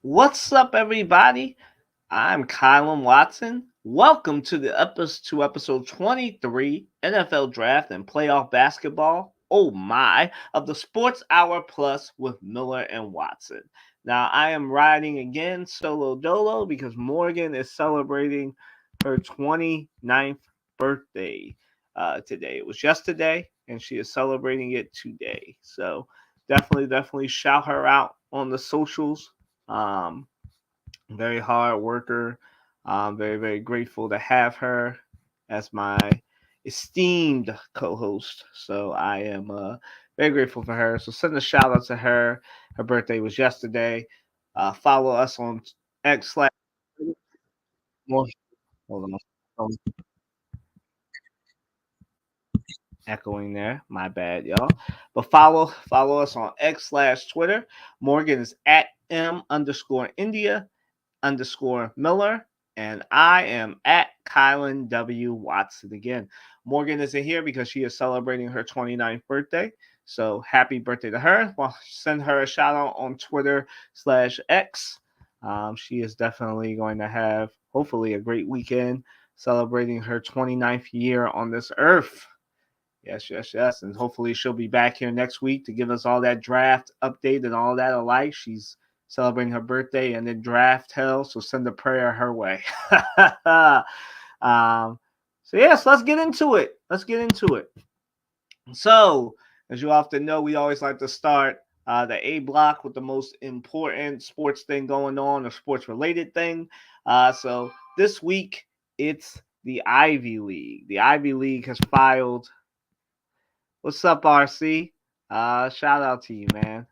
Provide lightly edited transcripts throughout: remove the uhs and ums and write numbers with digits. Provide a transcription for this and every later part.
What's up, everybody? I'm Kylan Watson. Welcome to the episode 23 NFL Draft and Playoff Basketball. Oh my, of the Sports Hour Plus with Miller and Watson. Now, I am riding again solo dolo because Morgan is celebrating her 29th birthday today. It was yesterday, and she is celebrating it today. So, definitely shout her out on the socials. Um, Very hard worker. I'm very grateful to have her as my esteemed co-host. So I am very grateful for her. So send a shout out to her. Her birthday was yesterday. Follow us on X slash. Hold on, echoing there. My bad, y'all. But follow us on X slash Twitter. Morgan is at M underscore India underscore Miller. And I am at Kylan W. Watson again. Morgan isn't here because she is celebrating her 29th birthday. So happy birthday to her. Well, send her a shout out on Twitter slash X. She is definitely going to have, hopefully, a great weekend celebrating her 29th year on this earth. Yes. And hopefully she'll be back here next week to give us all that draft update and all that alike. She's celebrating her birthday and then draft hell, so send a prayer her way. So let's get into it. So, as you often know, we always like to start the A block with the most important sports thing going on or sports related thing. So this week it's the Ivy League. The Ivy League has filed. What's up, RC? Shout out to you, man.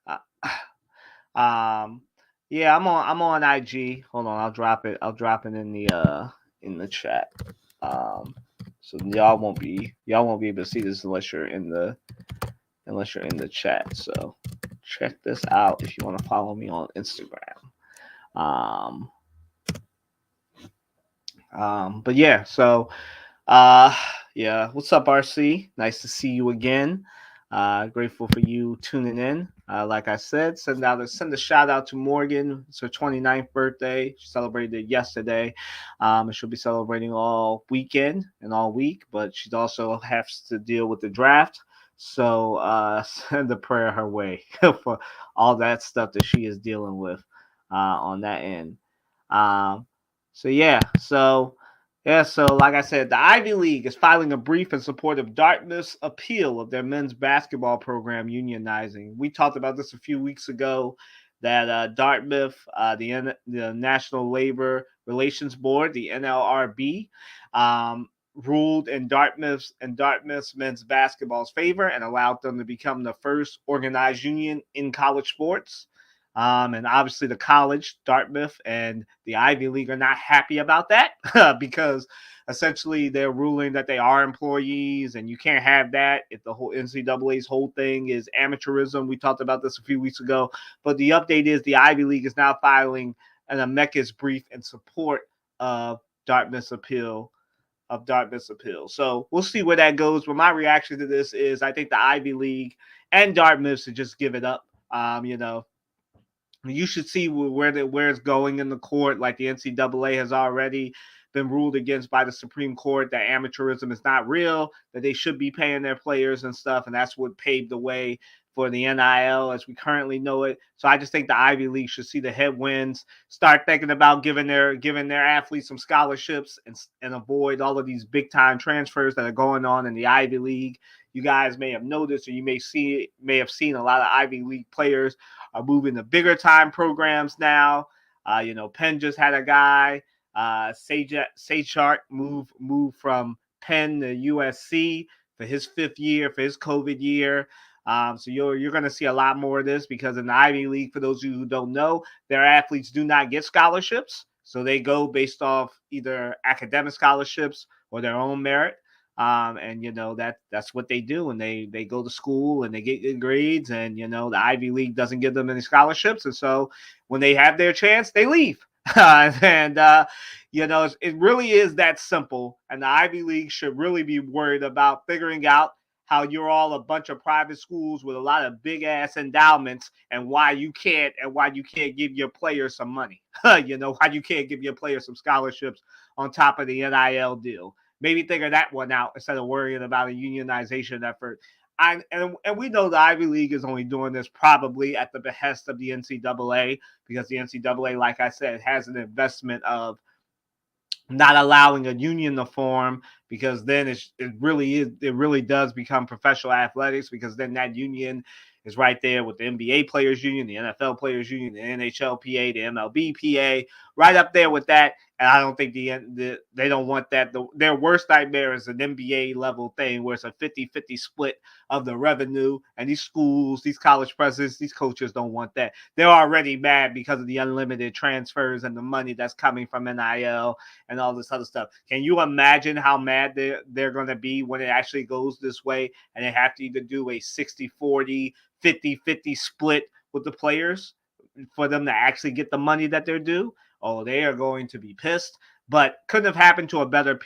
Uh, um, yeah, I'm on IG. Hold on, I'll drop it. I'll drop it in the chat. Um, so y'all won't be able to see this unless you're in the chat. So check this out if you want to follow me on Instagram. Um, but yeah, so Uh, yeah. What's up, RC? Nice to see you again. Grateful for you tuning in. Like I said, send a shout out to Morgan. It's her 29th birthday. She celebrated it yesterday. And she'll be celebrating all weekend and all week, but she also has to deal with the draft. So send a prayer her way for all that stuff that she is dealing with on that end. Um, so like I said, the Ivy League is filing a brief in support of Dartmouth's appeal of their men's basketball program unionizing. We talked about this a few weeks ago that Dartmouth, the National Labor Relations Board, the NLRB, ruled in Dartmouth's men's basketball's favor and allowed them to become the first organized union in college sports. And obviously, the college, Dartmouth, and the Ivy League are not happy about that because essentially they're ruling that they are employees and you can't have that if the whole NCAA's whole thing is amateurism. We talked about this a few weeks ago. But the update is the Ivy League is now filing an amicus brief in support of Dartmouth's appeal. So we'll see where that goes. But my reaction to this is I think the Ivy League and Dartmouth should just give it up. You should see where it's going in the court. Like the NCAA has already been ruled against by the Supreme Court that amateurism is not real, that they should be paying their players and stuff, and that's what paved the way for the NIL as we currently know it. So I just think the Ivy League should see the headwinds, start thinking about giving their athletes some scholarships and avoid all of these big time transfers that are going on in the Ivy League. You guys may have noticed, or you may have seen a lot of Ivy League players are moving to bigger time programs now. Penn just had a guy, Sachart, move from Penn to USC for his fifth year, for his COVID year. So you're going to see a lot more of this because in the Ivy League, for those of you who don't know, their athletes do not get scholarships. So they go based off either academic scholarships or their own merit. And that's what they do, and they go to school and they get good grades, and the Ivy League doesn't give them any scholarships, and so when they have their chance, they leave. And it really is that simple, and the Ivy League should really be worried about figuring out how you're all a bunch of private schools with a lot of big ass endowments, and why you can't give your players some money. You know, why you can't give your players some scholarships on top of the NIL deal. Maybe figure that one out instead of worrying about a unionization effort. And we know the Ivy League is only doing this probably at the behest of the NCAA, because the NCAA, like I said, has an investment of not allowing a union to form, because then it really does become professional athletics, because then that union is right there with the NBA players union, the NFL players union, the NHLPA, the MLBPA, right up there with that. And I don't think they don't want that. Their worst nightmare is an NBA level thing where it's a 50-50 split of the revenue. And these schools, these college presidents, these coaches don't want that. They're already mad because of the unlimited transfers and the money that's coming from NIL and all this other stuff. Can you imagine how mad they're going to be when it actually goes this way and they have to either do a 60-40, 50-50 split with the players for them to actually get the money that they're due? Oh, they are going to be pissed. But couldn't have happened to a better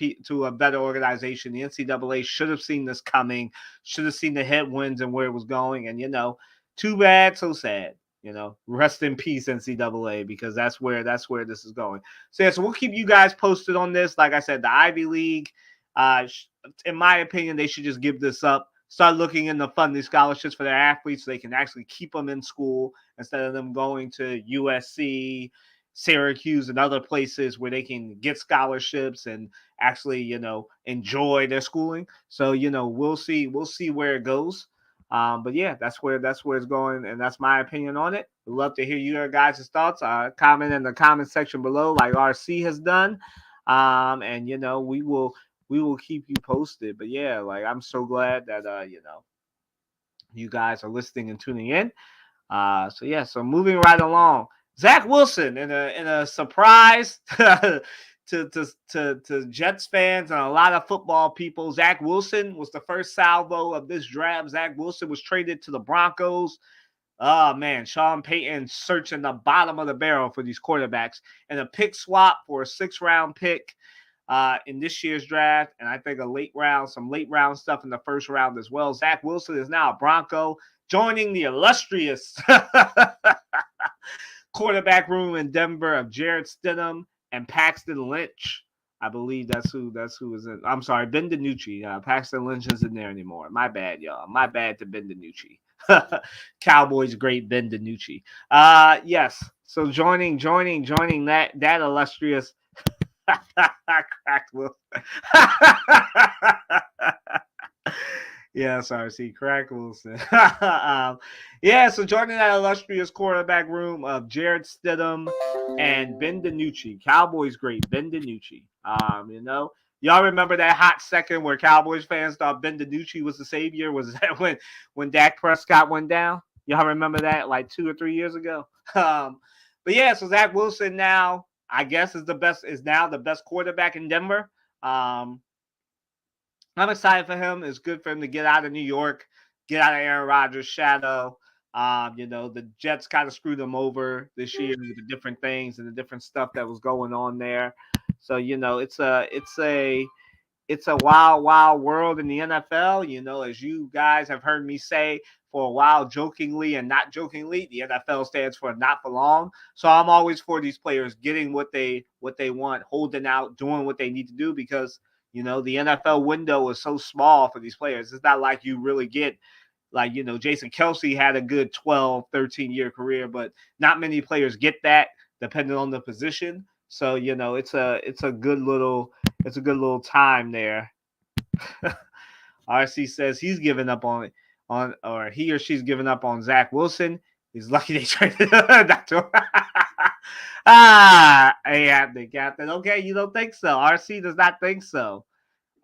organization. The NCAA should have seen this coming, should have seen the headwinds and where it was going. And, you know, too bad, so sad. You know, rest in peace, NCAA, because that's where this is going. So yeah, so we'll keep you guys posted on this. Like I said, the Ivy League, in my opinion, they should just give this up. Start looking into funding scholarships for their athletes so they can actually keep them in school instead of them going to USC, Syracuse, and other places where they can get scholarships and actually, you know, enjoy their schooling. So, you know, we'll see where it goes. But yeah, that's where it's going, and that's my opinion on it. We'd love to hear your guys' thoughts. Comment in the comment section below, like RC has done. And you know, we will keep you posted. But yeah, like, I'm so glad that you know, you guys are listening and tuning in. So yeah, so moving right along. Zach Wilson in a surprise to Jets fans and a lot of football people. Zach Wilson was the first salvo of this draft. Zach Wilson was traded to the Broncos. Oh man, Sean Payton searching the bottom of the barrel for these quarterbacks, and a pick swap for a 6th-round pick in this year's draft, and I think some late round stuff in the 1st round as well. Zach Wilson is now a Bronco, joining the illustrious quarterback room in Denver of Jarrett Stidham and Paxton Lynch. I believe that's who is in. I'm sorry, Ben DiNucci. Paxton Lynch isn't there anymore. My bad, y'all. My bad to Ben DiNucci. Cowboys great Ben DiNucci. Yes. So joining that illustrious cracked Wilson. Yeah, sorry, see, Crack Wilson. Yeah, so joining that illustrious quarterback room of Jarrett Stidham and Ben DiNucci. Cowboys great, Ben DiNucci. You know, y'all remember that hot second where Cowboys fans thought Ben DiNucci was the savior? Was that when Dak Prescott went down? Y'all remember that, like 2 or 3 years ago? But yeah, so Zach Wilson now, I guess, is now the best quarterback in Denver. I'm excited for him. It's good for him to get out of New York, get out of Aaron Rodgers' shadow. You know, the Jets kind of screwed him over this year with the different things and the different stuff that was going on there. So, you know, it's a wild, wild world in the NFL. You know, as you guys have heard me say for a while, jokingly and not jokingly, the NFL stands for not for long. So I'm always for these players getting what they want, holding out, doing what they need to do, because you know, the NFL window is so small for these players. It's not like you really get, like, you know, Jason Kelce had a good 12, 13-year career, but not many players get that depending on the position. So, you know, it's a good little time there. RC says he's given up on or he or she's given up on Zach Wilson. He's lucky they traded Dr. Yeah, the captain. Okay, you don't think so. RC does not think so.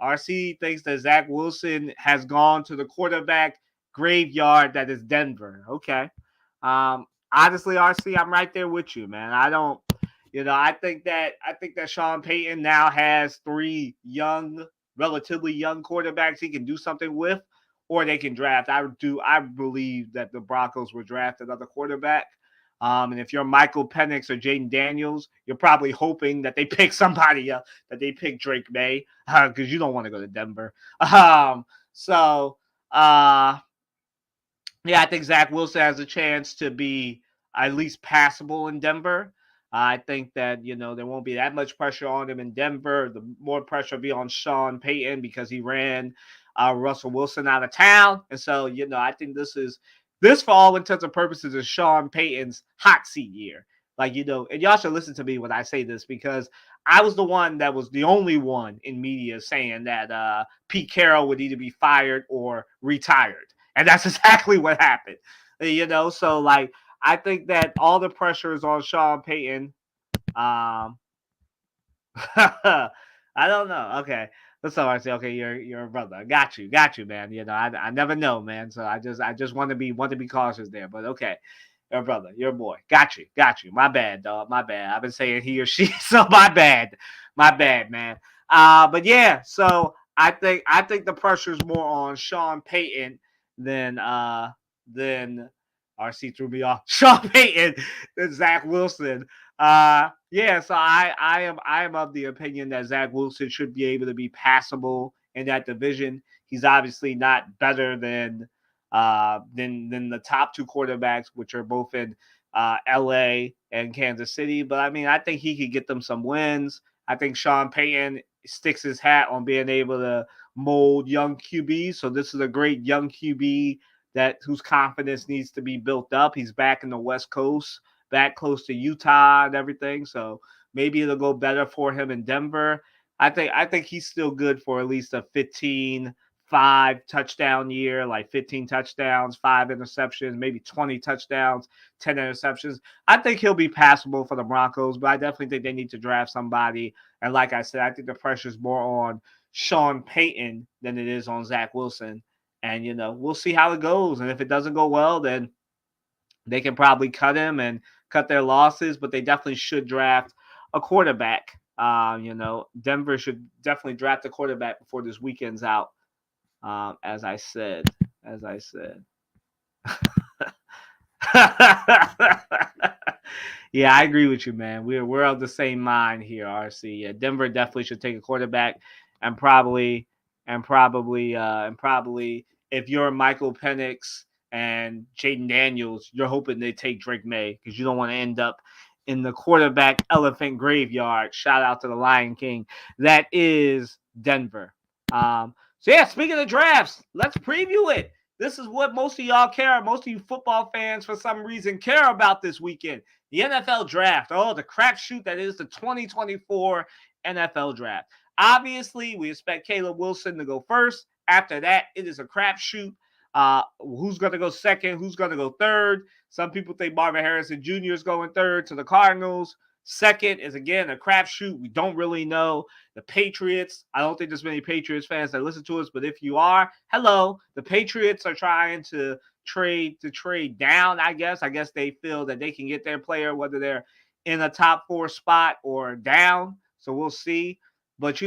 RC thinks that Zach Wilson has gone to the quarterback graveyard that is Denver. Okay. Honestly, RC, I'm right there with you, man. I don't, you know, I think that Sean Payton now has 3 relatively young quarterbacks he can do something with, or they can draft. I believe that the Broncos will draft another quarterback. And if you're Michael Penix or Jaden Daniels, you're probably hoping that they pick somebody else, that they pick Drake May, because you don't want to go to Denver. So Uh, yeah, I think Zach Wilson has a chance to be at least passable in Denver. I think that, there won't be that much pressure on him in Denver. The more pressure will be on Sean Payton because he ran Russell Wilson out of town. And so, I think this for all intents and purposes is Sean Payton's hot seat year. Like, and y'all should listen to me when I say this, because I was the one that was the only one in media saying that Pete Carroll would either be fired or retired. And that's exactly what happened. So like I think that all the pressure is on Sean Payton. I don't know. Okay. That's all I say. Okay, you're a brother. Got you, man. I never know, man. So I just want to be cautious there. But okay, your brother, your boy. Got you. My bad, dog. My bad. I've been saying he or she, so my bad, man. But yeah. So I think the pressure is more on Sean Payton than RC threw me off. Sean Payton than Zach Wilson. Yeah, so I am of the opinion that Zach Wilson should be able to be passable in that division. He's obviously not better than the top two quarterbacks, which are both in LA and Kansas City. But I mean, I think he could get them some wins. I think Sean Payton sticks his hat on being able to mold young QBs. So this is a great young QB that whose confidence needs to be built up. He's back in the West Coast, back close to Utah and everything. So maybe it'll go better for him in Denver. I think he's still good for at least a 15-5 touchdown year, like 15 touchdowns, 5 interceptions, maybe 20 touchdowns, 10 interceptions. I think he'll be passable for the Broncos, but I definitely think they need to draft somebody. And like I said, I think the pressure is more on Sean Payton than it is on Zach Wilson. And, we'll see how it goes. And if it doesn't go well, then they can probably cut him and cut their losses, but they definitely should draft a quarterback. Denver should definitely draft a quarterback before this weekend's out. As I said. Yeah, I agree with you, man. We're of the same mind here, RC. Yeah, Denver definitely should take a quarterback, and probably if you're Michael Penix and Jaden Daniels, you're hoping they take Drake May, because you don't want to end up in the quarterback elephant graveyard. Shout out to the Lion King. That is Denver. So yeah, speaking of drafts, let's preview it. This is what most of y'all care. Most of you football fans, for some reason, care about this weekend. The NFL draft. Oh, the crapshoot that is the 2024 NFL draft. Obviously, we expect Caleb Wilson to go first. After that, it is a crapshoot. Who's going to go second? Who's going to go third? Some people think Marvin Harrison Jr. is going third to the Cardinals. Second is, again, a crapshoot. We don't really know. The Patriots, I don't think there's many Patriots fans that listen to us, but if you are, hello. The Patriots are trying to trade down, I guess. I guess they feel that they can get their player, whether they're in a top 4 spot or down. So we'll see. But,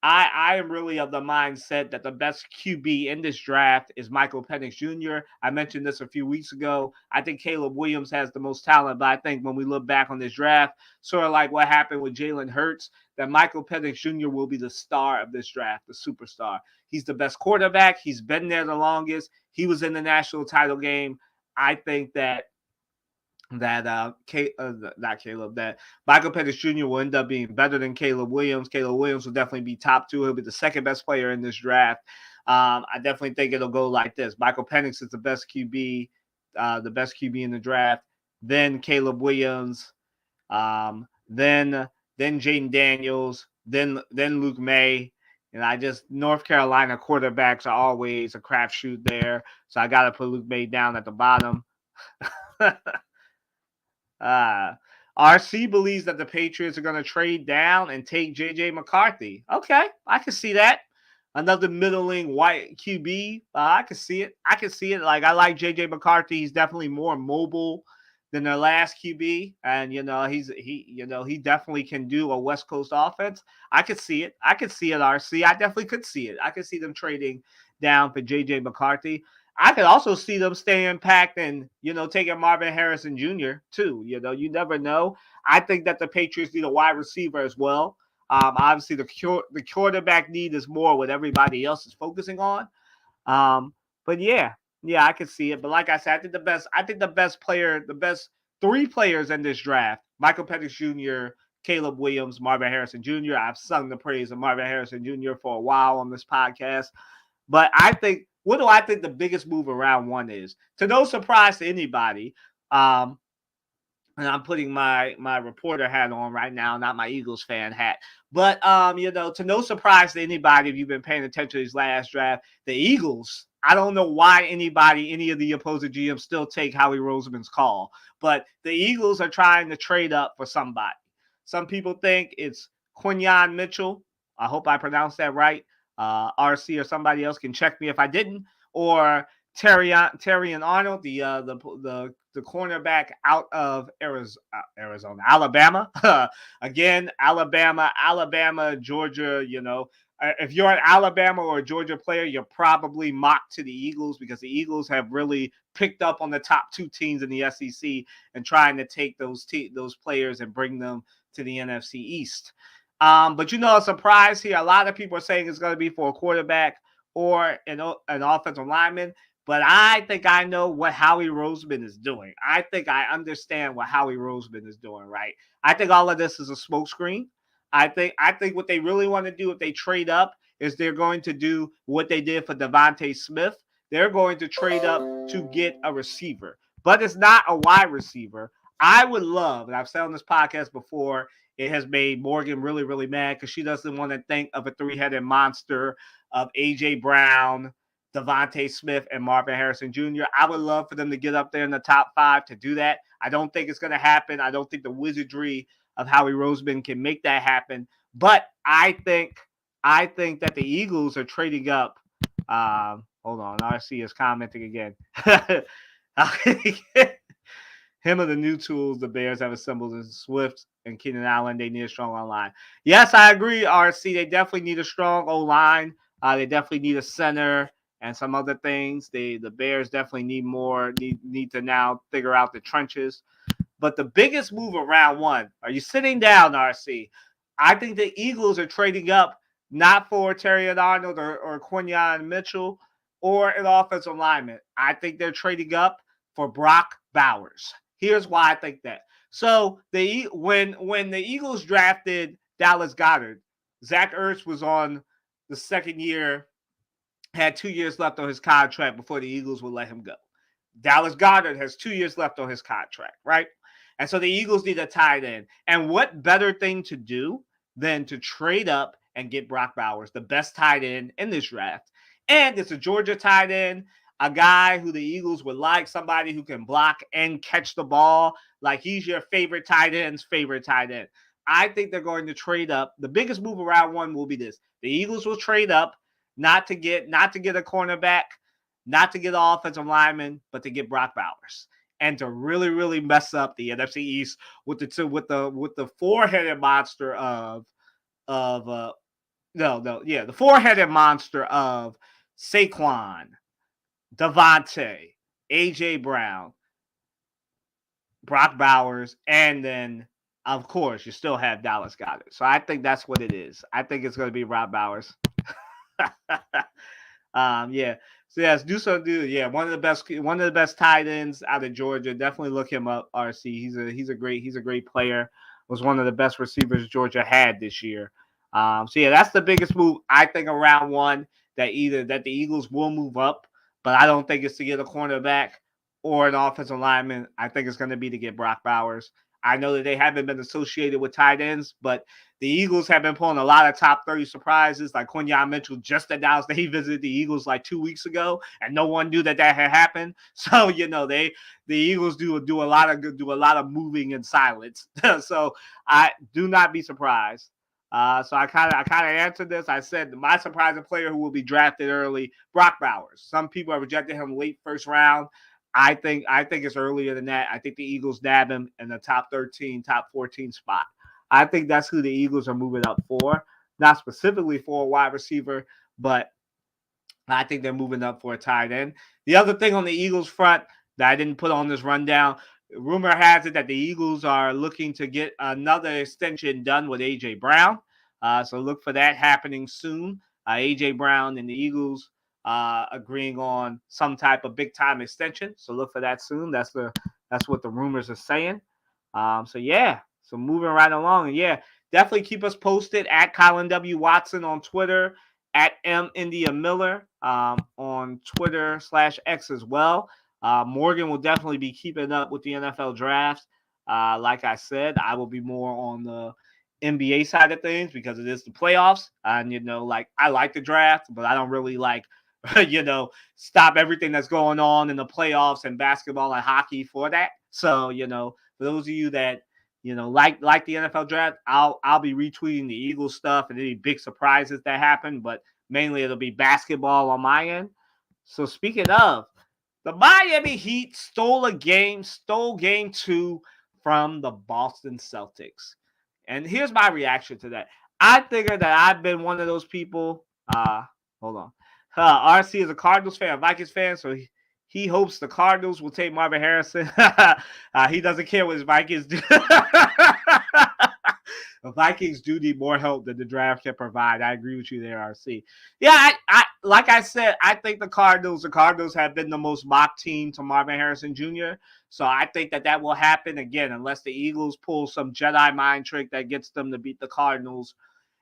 I am really of the mindset that the best QB in this draft is Michael Penix Jr. I mentioned this a few weeks ago. I think Caleb Williams has the most talent, but I think when we look back on this draft, sort of like what happened with Jalen Hurts, that Michael Penix Jr. will be the star of this draft, the superstar. He's the best quarterback. He's been there the longest. He was in the national title game. I think that not Caleb, that Michael Penix Jr. will end up being better than Caleb Williams. Caleb Williams will definitely be top 2. He'll be the second best player in this draft. I definitely think it'll go like this. Michael Penix is the best QB in the draft. Then Caleb Williams, then Jaden Daniels, then Luke May. And North Carolina quarterbacks are always a crapshoot there. So I got to put Luke May down at the bottom. RC believes that the Patriots are going to trade down and take J.J. McCarthy. Okay, I can see that. Another middling white QB. I can see it. Like, I like J.J. McCarthy. He's definitely more mobile than their last QB, and he definitely can do a West Coast offense. I could see it. RC. I definitely could see it. I could see them trading down for J.J. McCarthy. I could also see them staying packed and, taking Marvin Harrison Jr. too. You never know. I think that the Patriots need a wide receiver as well. Obviously, the quarterback need is more what everybody else is focusing on. But yeah, I can see it. But like I said, the best three players in this draft: Michael Penix Jr., Caleb Williams, Marvin Harrison Jr. I've sung the praise of Marvin Harrison Jr. for a while on this podcast. But I think, what do I think the biggest move around one is? To no surprise to anybody, um, and I'm putting my reporter hat on right now, not my Eagles fan hat. But to no surprise to anybody, if you've been paying attention to his last draft, the Eagles. I don't know why any of the opposing GMs still take Howie Roseman's call, but the Eagles are trying to trade up for somebody. Some people think it's Quinyon Mitchell. I hope I pronounced that right. RC or somebody else can check me if I didn't. Or Terrion Arnold, the cornerback out of Arizona, Alabama. Again, Alabama, Georgia. If you're an Alabama or a Georgia player, you're probably mocked to the Eagles because the Eagles have really picked up on the top two teams in the SEC and trying to take those players and bring them to the NFC East. But a surprise here. A lot of people are saying it's going to be for a quarterback or an offensive lineman. But I think I know what Howie Roseman is doing. I think I understand what Howie Roseman is doing, right? I think all of this is a smokescreen. I think what they really want to do if they trade up is they're going to do what they did for DeVonta Smith. They're going to trade up to get a receiver. But it's not a wide receiver. I would love, and I've said on this podcast before, it has made Morgan really, really mad because she doesn't want to think of a three-headed monster of A.J. Brown, DeVonta Smith, and Marvin Harrison Jr. I would love for them to get up there in the top 5 to do that. I don't think it's going to happen. I don't think the wizardry of Howie Roseman can make that happen. But I think that the Eagles are trading up. Hold on, RC is commenting again. Him of the new tools the Bears have assembled in Swift and Keenan Allen. They need a strong O-line. Yes, I agree, RC. They definitely need a strong O-line. They definitely need a center and some other things. The Bears definitely need to now figure out the trenches. But the biggest move around one, are you sitting down, RC? I think the Eagles are trading up not for Terrion Arnold or Quinyon Mitchell or an offensive lineman. I think they're trading up for Brock Bowers. Here's why I think that. So when the Eagles drafted Dallas Goedert, Zach Ertz was on the second year, had 2 years left on his contract before the Eagles would let him go. Dallas Goedert has 2 years left on his contract, right? And so the Eagles need a tight end. And what better thing to do than to trade up and get Brock Bowers, the best tight end in this draft? And it's a Georgia tight end, a guy who the Eagles would like, somebody who can block and catch the ball. Like he's your favorite tight end's favorite tight end. I think they're going to trade up. The biggest move around one will be this. The Eagles will trade up not to get a cornerback, not to get an offensive lineman, but to get Brock Bowers. And to really, really mess up the NFC East with the four-headed monster the four-headed monster of Saquon, DeVonta, A.J. Brown, Brock Bowers, and then, of course, you still have Dallas Goedert. So I think that's what it is. I think it's going to be Brock Bowers. Yeah. So yes, yeah, one of the best tight ends out of Georgia. Definitely look him up, RC. He's a great player. Was one of the best receivers Georgia had this year. So yeah, that's the biggest move I think around one, that the Eagles will move up, but I don't think it's to get a cornerback or an offensive lineman. I think it's going to be to get Brock Bowers. I know that they haven't been associated with tight ends, but the Eagles have been pulling a lot of top 30 surprises. Like Quinyon Mitchell just announced that he visited the Eagles like 2 weeks ago, and no one knew that had happened. So the Eagles do a lot of moving in silence. So I do not be surprised. So I kind of answered this. I said my surprising player who will be drafted early, Brock Bowers. Some people have rejected him late first round. I think it's earlier than that. I think the Eagles nab him in the top 13, top 14 spot. I think that's who the Eagles are moving up for. Not specifically for a wide receiver, but I think they're moving up for a tight end. The other thing on the Eagles front that I didn't put on this rundown, rumor has it that the Eagles are looking to get another extension done with A.J. Brown. So look for that happening soon. A.J. Brown and the Eagles agreeing on some type of big time extension. So look for that soon. That's what the rumors are saying. So yeah, so moving right along, and yeah, definitely keep us posted at Colin W. Watson on Twitter, at M India Miller on Twitter /X as well. Morgan will definitely be keeping up with the NFL draft. Like I said, I will be more on the NBA side of things because it is the playoffs, and like I like the draft, but I don't really like stop everything that's going on in the playoffs and basketball and hockey for that. So, for those of you that, like the NFL draft, I'll be retweeting the Eagles stuff and any big surprises that happen, but mainly it'll be basketball on my end. So speaking of, the Miami Heat stole game 2 from the Boston Celtics. And here's my reaction to that. I figure that I've been one of those people. Hold on. RC is a Cardinals fan, a Vikings fan, so he hopes the Cardinals will take Marvin Harrison. He doesn't care what his Vikings do. The Vikings do need more help than the draft can provide. I agree with you there, RC. Yeah, I like I said, I think the Cardinals have been the most mocked team to Marvin Harrison Jr. So I think that will happen again, unless the Eagles pull some Jedi mind trick that gets them to beat the Cardinals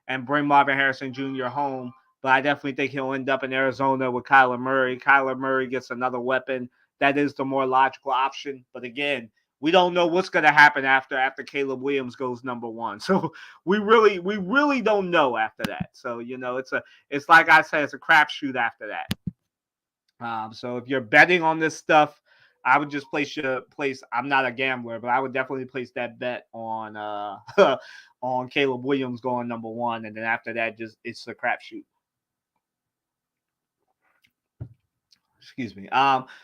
and bring Marvin Harrison Jr. home. But I definitely think he'll end up in Arizona with Kyler Murray. Kyler Murray gets another weapon. That is the more logical option. But again, we don't know what's going to happen after Caleb Williams goes number 1. So we really don't know after that. So it's like I said, it's a crapshoot after that. So if you're betting on this stuff, I would just place. I'm not a gambler, but I would definitely place that bet on on Caleb Williams going number 1, and then after that, just it's a crapshoot. Excuse me.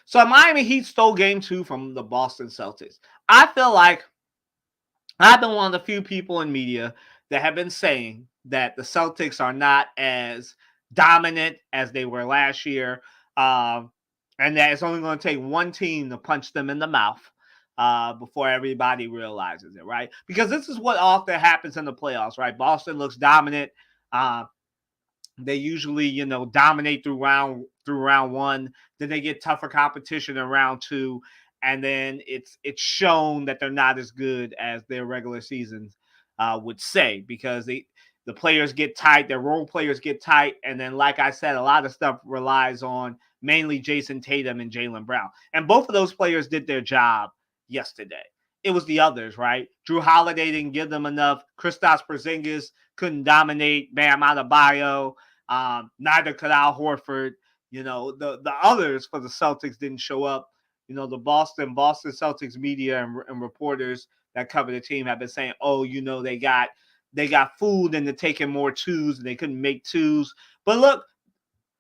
So Miami Heat stole game 2 from the Boston Celtics. I feel like I've been one of the few people in media that have been saying that the Celtics are not as dominant as they were last year, and that it's only going to take one team to punch them in the mouth before everybody realizes it, right? Because this is what often happens in the playoffs, right? Boston looks dominant. They usually, dominate through round 1. Then they get tougher competition in round 2, and then it's shown that they're not as good as their regular seasons would say, because the players get tight, their role players get tight, and then, like I said, a lot of stuff relies on mainly Jason Tatum and Jaylen Brown, and both of those players did their job yesterday. It was the others, right? Jrue Holiday didn't give them enough. Kristaps Porzingis couldn't dominate. Bam Adebayo. Neither could Al Horford. The others for the Celtics didn't show up. The Boston Celtics media and reporters that cover the team have been saying, oh, they got fooled into taking more twos and they couldn't make twos. But look,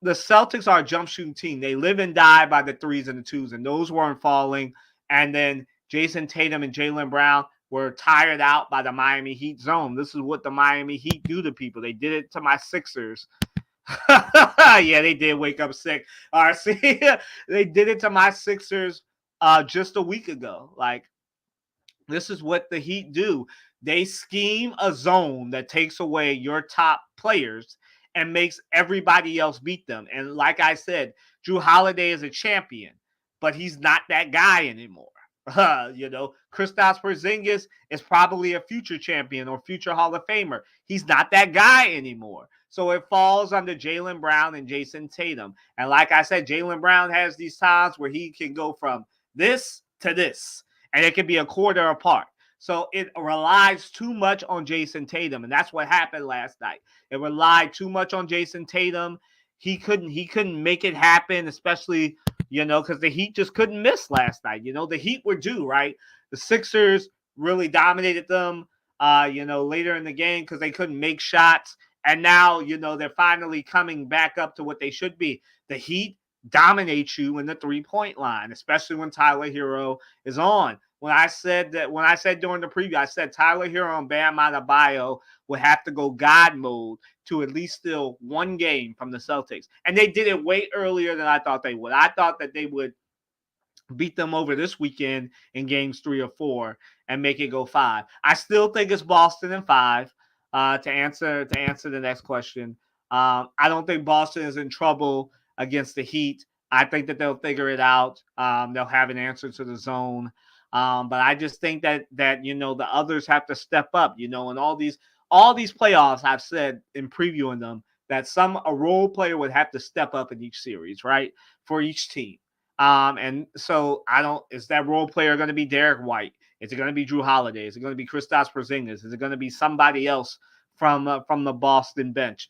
the Celtics are a jump shooting team. They live and die by the threes and the twos, and those weren't falling. And then Jason Tatum and Jaylen Brown were tired out by the Miami Heat zone. This is what the Miami Heat do to people. They did it to my Sixers. Yeah, they did wake up sick. RC, they did it to my Sixers just a week ago. Like, this is what the Heat do. They scheme a zone that takes away your top players and makes everybody else beat them. And like I said, Jrue Holiday is a champion, but he's not that guy anymore. Kristaps Porzingis is probably a future champion or future Hall of Famer. He's not that guy anymore. So it falls under Jaylen Brown and Jason Tatum. And like I said, Jaylen Brown has these times where he can go from this to this, and it can be a quarter apart. So it relies too much on Jason Tatum, and that's what happened last night. It relied too much on Jason Tatum. He couldn't make it happen, especially, because the Heat just couldn't miss last night. The Heat were due, right? The Sixers really dominated them, later in the game because they couldn't make shots. And now, they're finally coming back up to what they should be. The Heat dominate you in the three-point line, especially when Tyler Herro is on. When I said during the preview, I said Tyler Herro and Bam Adebayo would have to go God mode to at least steal one game from the Celtics. And they did it way earlier than I thought they would. I thought that they would beat them over this weekend in games 3 or 4 and make it go 5. I still think it's Boston in 5. To answer the next question, I don't think Boston is in trouble against the Heat. I think that they'll figure it out. They'll have an answer to the zone. But I just think that the others have to step up. And all these playoffs, I've said in previewing them that a role player would have to step up in each series, right, for each team. And so I don't. Is that role player going to be Derek White? Is it going to be Drew Holiday? Is it going to be Kristaps Porzingis? Is it going to be somebody else from the Boston bench?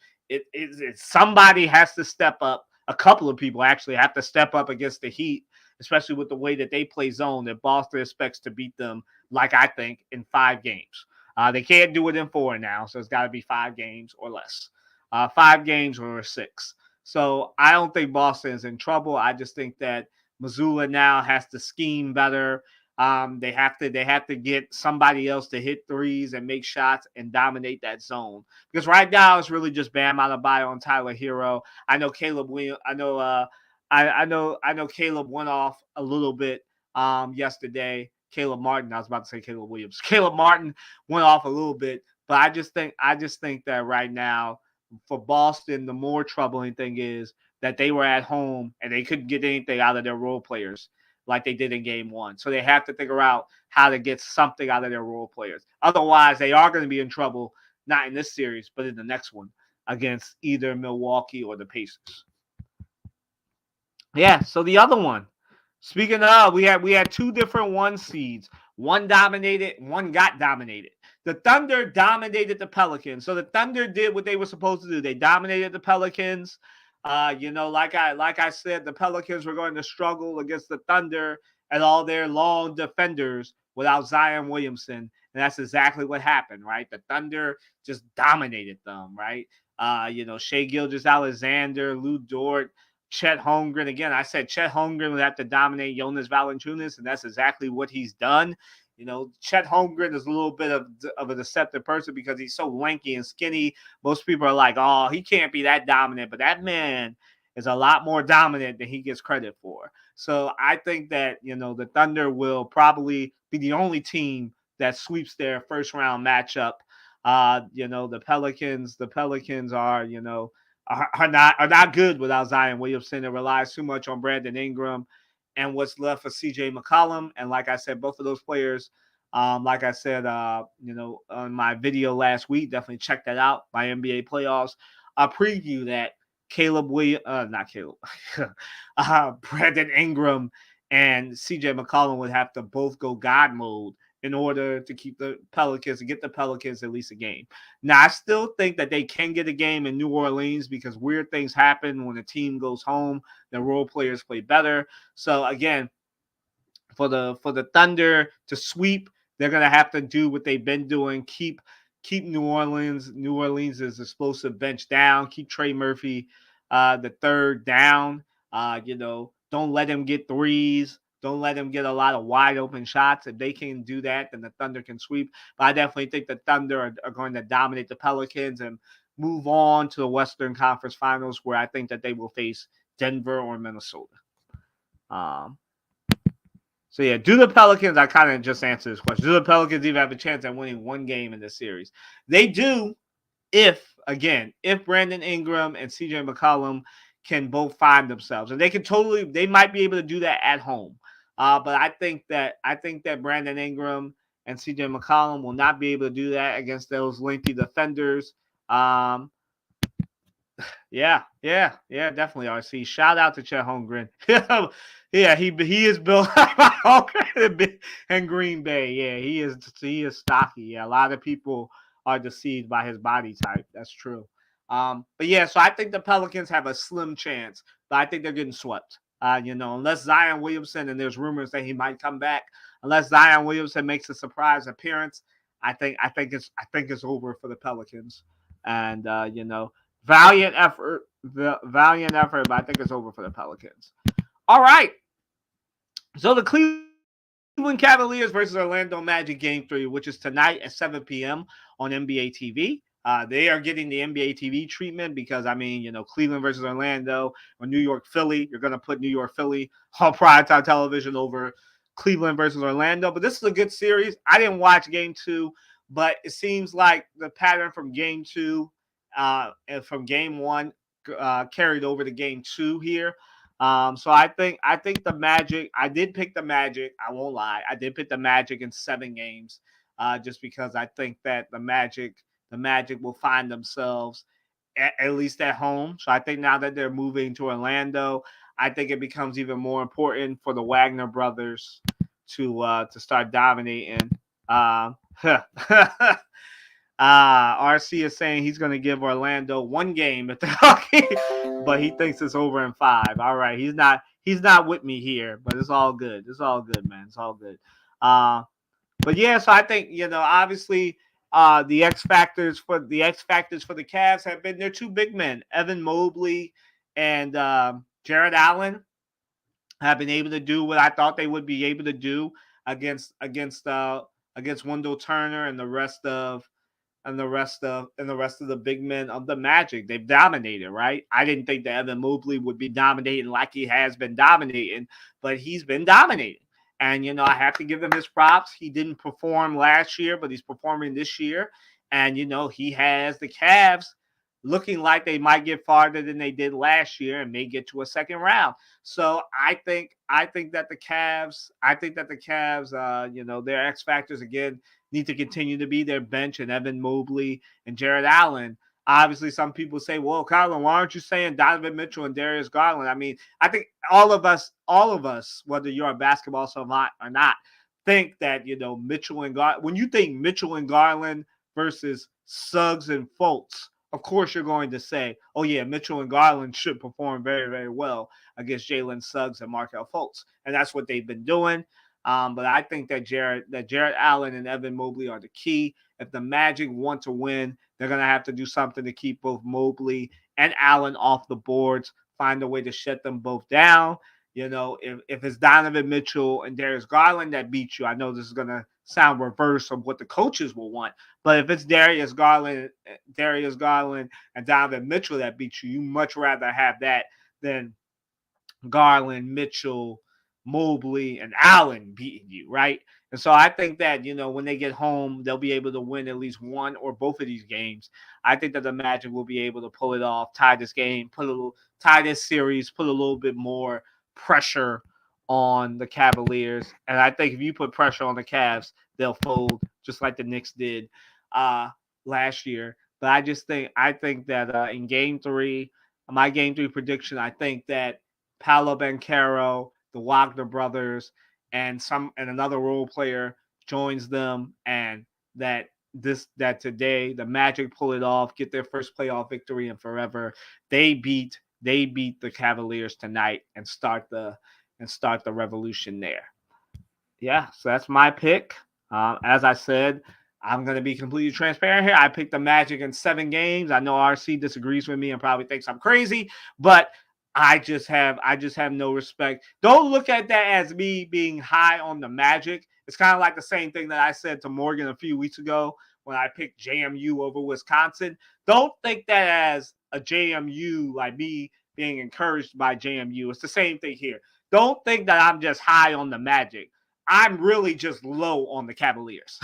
Somebody has to step up. A couple of people actually have to step up against the Heat, especially with the way that they play zone. That Boston expects to beat them, like I think, in 5 games. They can't do it in 4 now, so it's got to be 5 games or less. 5 games or 6. So I don't think Boston is in trouble. I just think that Missoula now has to scheme better. They have to get somebody else to hit threes and make shots and dominate that zone. Because right now it's really just Bam Adebayo and Tyler Hero. I know Caleb Williams. I know Caleb went off a little bit yesterday. Caleb Martin. I was about to say Caleb Williams. Caleb Martin went off a little bit, but I just think that right now for Boston, the more troubling thing is that they were at home and they couldn't get anything out of their role players like they did in game 1. So they have to figure out how to get something out of their role players. Otherwise, they are going to be in trouble, not in this series, but in the next one against either Milwaukee or the Pacers. Yeah, so the other one. Speaking of, we had 2 different 1 seeds. One dominated, one got dominated. The Thunder dominated the Pelicans. So the Thunder did what they were supposed to do. They dominated the Pelicans. Like I said, the Pelicans were going to struggle against the Thunder and all their long defenders without Zion Williamson. And that's exactly what happened, right? The Thunder just dominated them, right? Shai Gilgeous-Alexander, Lou Dort, Chet Holmgren. Again, I said Chet Holmgren would have to dominate Jonas Valanciunas, and that's exactly what he's done. Chet Holmgren is a little bit of a deceptive person because he's so lanky and skinny. Most people are like, oh, he can't be that dominant. But that man is a lot more dominant than he gets credit for. So I think that, the Thunder will probably be the only team that sweeps their first round matchup. The Pelicans are not good without Zion Williamson. It relies too much on Brandon Ingram and what's left for CJ McCollum. And like I said, both of those players, like I said, on my video last week, definitely check that out. My NBA playoffs. I'll preview that Brandon Ingram and CJ McCollum would have to both go God mode in order to keep the Pelicans and get the Pelicans at least a game. Now, I still think that they can get a game in New Orleans because weird things happen when a team goes home. The role players play better. So again, for the Thunder to sweep, they're gonna have to do what they've been doing. Keep New Orleans' explosive bench down. Keep Trey Murphy, the third down. Don't let him get threes. Don't let them get a lot of wide open shots. If they can do that, then the Thunder can sweep. But I definitely think the Thunder are going to dominate the Pelicans and move on to the Western Conference Finals, where I think that they will face Denver or Minnesota. So yeah, do the Pelicans, I kind of just answered this question. Do the Pelicans even have a chance at winning 1 game in this series? They do if Brandon Ingram and CJ McCollum can both find themselves. And they might be able to do that at home. But I think that Brandon Ingram and CJ McCollum will not be able to do that against those lengthy defenders. Yeah, definitely, RC. Shout out to Chet Holmgren. Yeah, he is built in Green Bay. Yeah, he is stocky. Yeah, a lot of people are deceived by his body type. That's true. But yeah, so I think the Pelicans have a slim chance, but I think they're getting swept. Unless Zion Williamson, and there's rumors that he might come back, unless Zion Williamson makes a surprise appearance, I think it's over for the Pelicans. And valiant effort, but I think it's over for the Pelicans. All right. So the Cleveland Cavaliers versus Orlando Magic Game 3, which is tonight at 7 p.m. on NBA TV. They are getting the NBA TV treatment because, Cleveland versus Orlando or New York, Philly. You're going to put New York, Philly on primetime television over Cleveland versus Orlando. But this is a good series. I didn't watch Game 2, but it seems like the pattern from Game 2 and from Game 1 carried over to game 2 here. So I think the Magic. I did pick the Magic. I won't lie. I did pick the Magic in 7 games, just because I think that the Magic will find themselves at least at home. So I think now that they're moving to Orlando, I think it becomes even more important for the Wagner brothers to start dominating. Uh, RC is saying he's going to give Orlando 1 game at the hockey, but he thinks it's over in 5. All right, he's not with me here, but it's all good. It's all good, man. It's all good. But yeah, so I think obviously the X factors for the Cavs have been their 2 big men, Evan Mobley and Jared Allen, have been able to do what I thought they would be able to do against Wendell Turner and the big men of the Magic. They've dominated, right? I didn't think that Evan Mobley would be dominating like he has been dominating, but he's been dominating. And I have to give him his props. He didn't perform last year, but he's performing this year. And he has the Cavs looking like they might get farther than they did last year and may get to a second round. So I think that the Cavs, their X factors again need to continue to be their bench and Evan Mobley and Jared Allen. Obviously, some people say, "Well, Colin, why aren't you saying Donovan Mitchell and Darius Garland?" I mean, I think all of us, whether you're a basketball savant or not, think that Mitchell and Garland. When you think Mitchell and Garland versus Suggs and Fultz, of course you're going to say, "Oh yeah, Mitchell and Garland should perform very, very well against Jalen Suggs and Markelle Fultz," and that's what they've been doing. But I think that Jared Allen and Evan Mobley are the key. If the Magic want to win, they're going to have to do something to keep both Mobley and Allen off the boards, find a way to shut them both down. If it's Donovan Mitchell and Darius Garland that beat you, I know this is going to sound reverse of what the coaches will want. But if it's Darius Garland and Donovan Mitchell that beat you, you much rather have that than Garland, Mitchell, Mobley, and Allen beating you, right? And so I think that, when they get home, they'll be able to win at least one or both of these games. I think that the Magic will be able to pull it off, tie this game, tie this series, put a little bit more pressure on the Cavaliers. And I think if you put pressure on the Cavs, they'll fold just like the Knicks did last year. But I think that in game 3, my game 3 prediction, I think that Paolo Banchero, the Wagner brothers, and another role player joins them, and that today the Magic pull it off, get their first playoff victory in forever. They beat the Cavaliers tonight and start the revolution there. Yeah, so that's my pick. As I said, I'm going to be completely transparent here. I picked the Magic in 7 games. I know RC disagrees with me and probably thinks I'm crazy, but I just have no respect. Don't look at that as me being high on the Magic. It's kind of like the same thing that I said to Morgan a few weeks ago when I picked JMU over Wisconsin. Don't think that as a JMU, like me being encouraged by JMU. It's the same thing here. Don't think that I'm just high on the Magic. I'm really just low on the Cavaliers.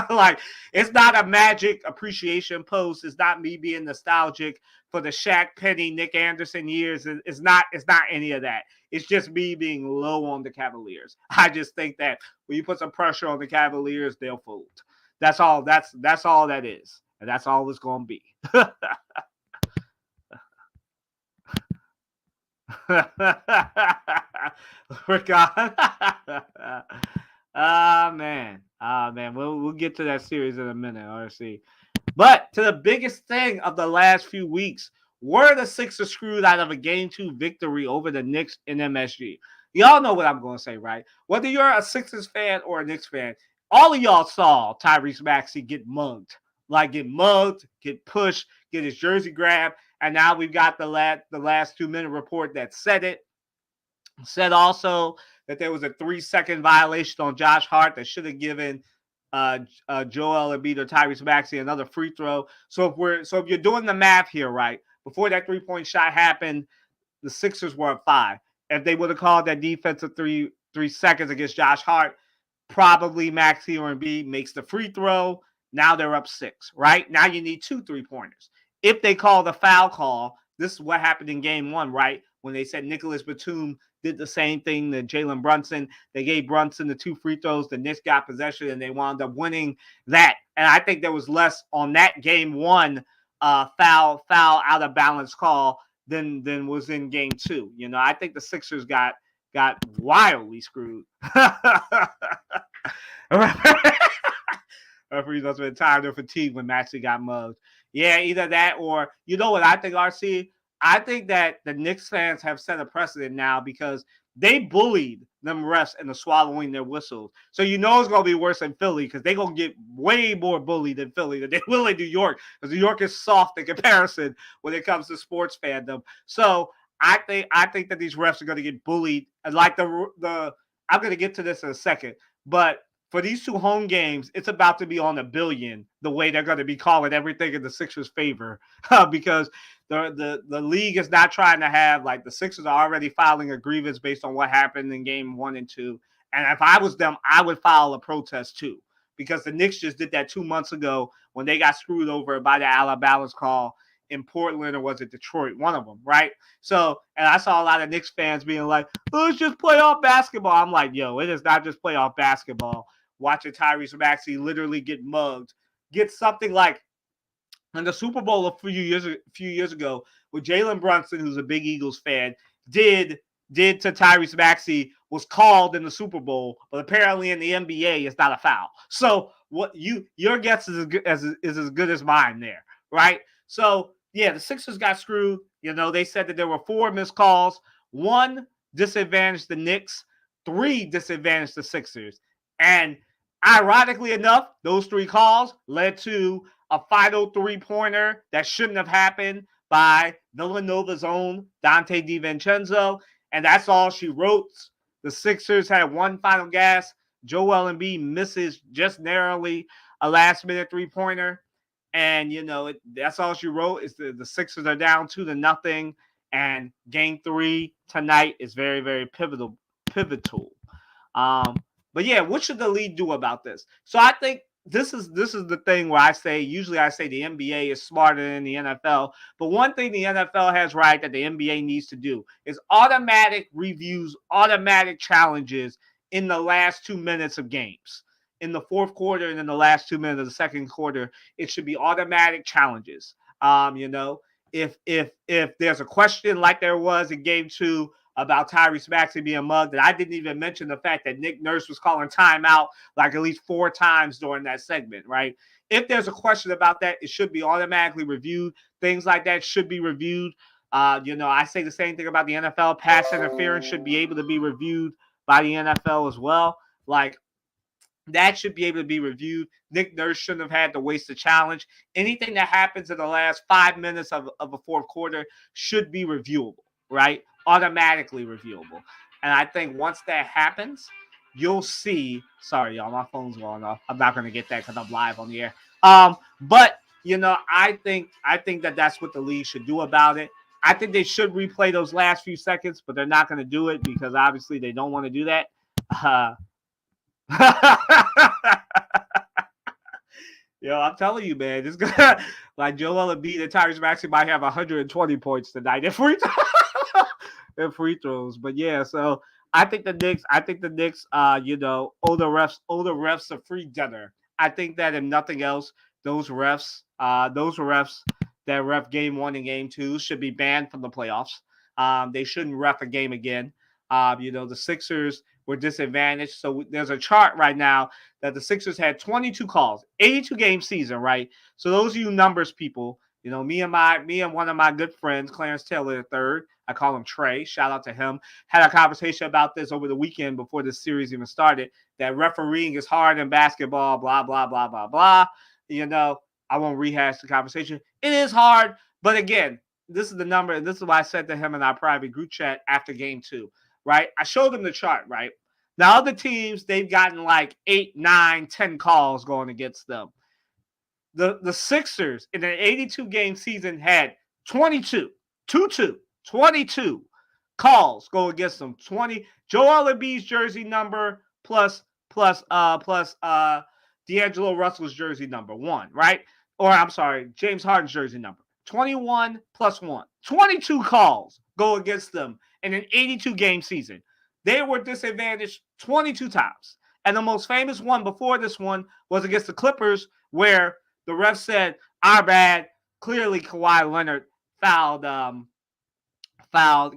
Like, it's not a Magic appreciation post. It's not me being nostalgic for the Shaq Penny, Nick Anderson years. It's not any of that. It's just me being low on the Cavaliers. I just think that when you put some pressure on the Cavaliers, they'll fold. That's all. That's all that is, and that's all it's going to be. We're gone. Man. We'll get to that series in a minute, RC. But to the biggest thing of the last few weeks, were the Sixers screwed out of a Game 2 victory over the Knicks in MSG? Y'all know what I'm going to say, right? Whether you're a Sixers fan or a Knicks fan, all of y'all saw Tyrese Maxey get mugged. Like, get mugged, get pushed, get his jersey grabbed. And now we've got the last 2-minute report that said it. Said also that there was a 3-second violation on Josh Hart that should have given Joel Embiid or Tyrese Maxey another free throw. So if you're doing the math here, right, before that 3-point shot happened, the Sixers were at 5. If they would have called that defensive 3 seconds against Josh Hart, probably Maxey or Embiid makes the free throw. Now they're up 6, right? Now you need 2 3-pointers. If they call the foul call, this is what happened in game 1, right? When they said Nicholas Batum did the same thing to Jalen Brunson. They gave Brunson the 2 free throws. The Knicks got possession, and they wound up winning that. And I think there was less on that game 1 foul out of balance call than was in game 2. You know, I think the Sixers got wildly screwed. Referees must have been tired or fatigued when Maxey got mugged. Yeah, either that or, you know what I think, RC? I think that the Knicks fans have set a precedent now because they bullied them refs into swallowing their whistles. So you know it's going to be worse in Philly because they're going to get way more bullied in Philly than they will in New York because New York is soft in comparison when it comes to sports fandom. So I think that these refs are going to get bullied. Like the I'm going to get to this in a second, but for these 2 home games, it's about to be on a billion the way they're going to be calling everything in the Sixers' favor because the league is not trying to have, like, the Sixers are already filing a grievance based on what happened in game 1 and 2. And if I was them, I would file a protest too because the Knicks just did that 2 months ago when they got screwed over by the Alabama's call in Portland, or was it Detroit? One of them, right? So, and I saw a lot of Knicks fans being like, oh, it's just playoff basketball. I'm like, yo, it is not just playoff basketball. Watching Tyrese Maxey literally get mugged, get something like in the Super Bowl a few years ago, with Jalen Brunson, who's a big Eagles fan, did to Tyrese Maxey was called in the Super Bowl, but apparently in the NBA it's not a foul. So what your guess is as good as mine there, right? So yeah, the Sixers got screwed. You know, they said that there were 4 missed calls. 1 disadvantaged the Knicks, 3 disadvantaged the Sixers. And ironically enough, those 3 calls led to a final 3-pointer that shouldn't have happened by Villanova's own Dante DiVincenzo. And that's all she wrote. The Sixers had 1 final gasp. Joel Embiid misses just narrowly a last-minute 3-pointer. And, you know, that's all she wrote is the Sixers are down 2-0. And game 3 tonight is very, very pivotal. But yeah, what should the league do about this? So I think this is the thing where I say the NBA is smarter than the NFL. But one thing the NFL has right that the NBA needs to do is automatic reviews, automatic challenges in the last 2 minutes of games. In the fourth quarter and in the last 2 minutes of the second quarter, it should be automatic challenges. You know, if there's a question like there was in game 2 about Tyrese Maxey being mugged, and I didn't even mention the fact that Nick Nurse was calling timeout like at least 4 times during that segment, right? If there's a question about that, it should be automatically reviewed. Things like that should be reviewed. You know, I say the same thing about the NFL. Pass interference should be able to be reviewed by the NFL as well. Like, that should be able to be reviewed. Nick Nurse shouldn't have had to waste a challenge. Anything that happens in the last 5 minutes of a fourth quarter should be reviewable, right? Automatically reviewable. And I think once that happens, you'll see. Sorry, y'all, my phone's going off. I'm not going to get that because I'm live on the air. But you know, I think that that's what the league should do about it. I think they should replay those last few seconds, but they're not going to do it because obviously they don't want to do that. Yo, I'm telling you, man, this guy, like Joel Embiid and Tyrese Maxey might have 120 points tonight in free throws. But yeah, so I think the Knicks, you know, owe the refs a free dinner. I think that if nothing else, those refs that ref game 1 and game 2 should be banned from the playoffs. They shouldn't ref a game again. You know, the Sixers were disadvantaged. So there's a chart right now that the Sixers had 22 calls, 82-game season, right? So those of you numbers people, you know, me and one of my good friends, Clarence Taylor III, I call him Trey, shout out to him, had a conversation about this over the weekend before this series even started, that refereeing is hard in basketball, blah, blah, blah, blah, blah. You know, I won't rehash the conversation. It is hard, but again, this is the number, and this is what I said to him in our private group chat after game 2. Right? I showed them the chart, right? Now, other teams, they've gotten like 8, 9, 10 calls going against them. The Sixers in an 82-game season had 22 calls go against them. 20 Joel Embiid's jersey number plus D'Angelo Russell's jersey number 1, right? Or I'm sorry, James Harden's jersey number. 21 plus 1. 22 calls go against them in an 82-game season. They were disadvantaged 22 times. And the most famous one before this one was against the Clippers, where the ref said, our bad. Clearly, Kawhi Leonard fouled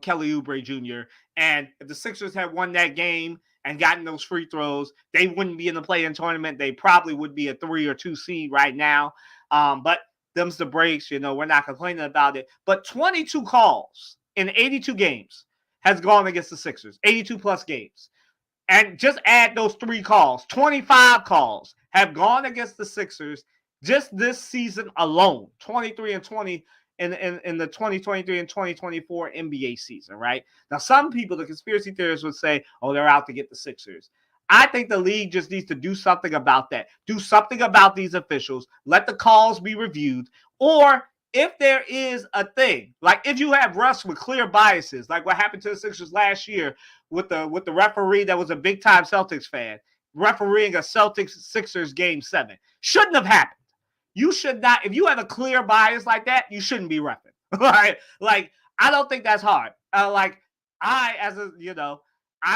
Kelly Oubre Jr. And if the Sixers had won that game and gotten those free throws, they wouldn't be in the play-in tournament. They probably would be a 3 or 2 seed right now. But them's the breaks. We're not complaining about it. But 22 calls in 82 games has gone against the Sixers, 82 plus games. And just add those 3 calls, 25 calls have gone against the Sixers just this season alone, 23 and 20 in the 2023 and 2024 NBA season, right? Now, some people, the conspiracy theorists, would say, oh, they're out to get the Sixers. I think the league just needs to do something about that. Do something about these officials. Let the calls be reviewed. Or if there is a thing, like if you have refs with clear biases, like what happened to the Sixers last year with the referee that was a big-time Celtics fan, refereeing a Celtics-Sixers Game 7. Shouldn't have happened. You should not, if you have a clear bias like that, you shouldn't be reffing. Right? Like, I don't think that's hard. I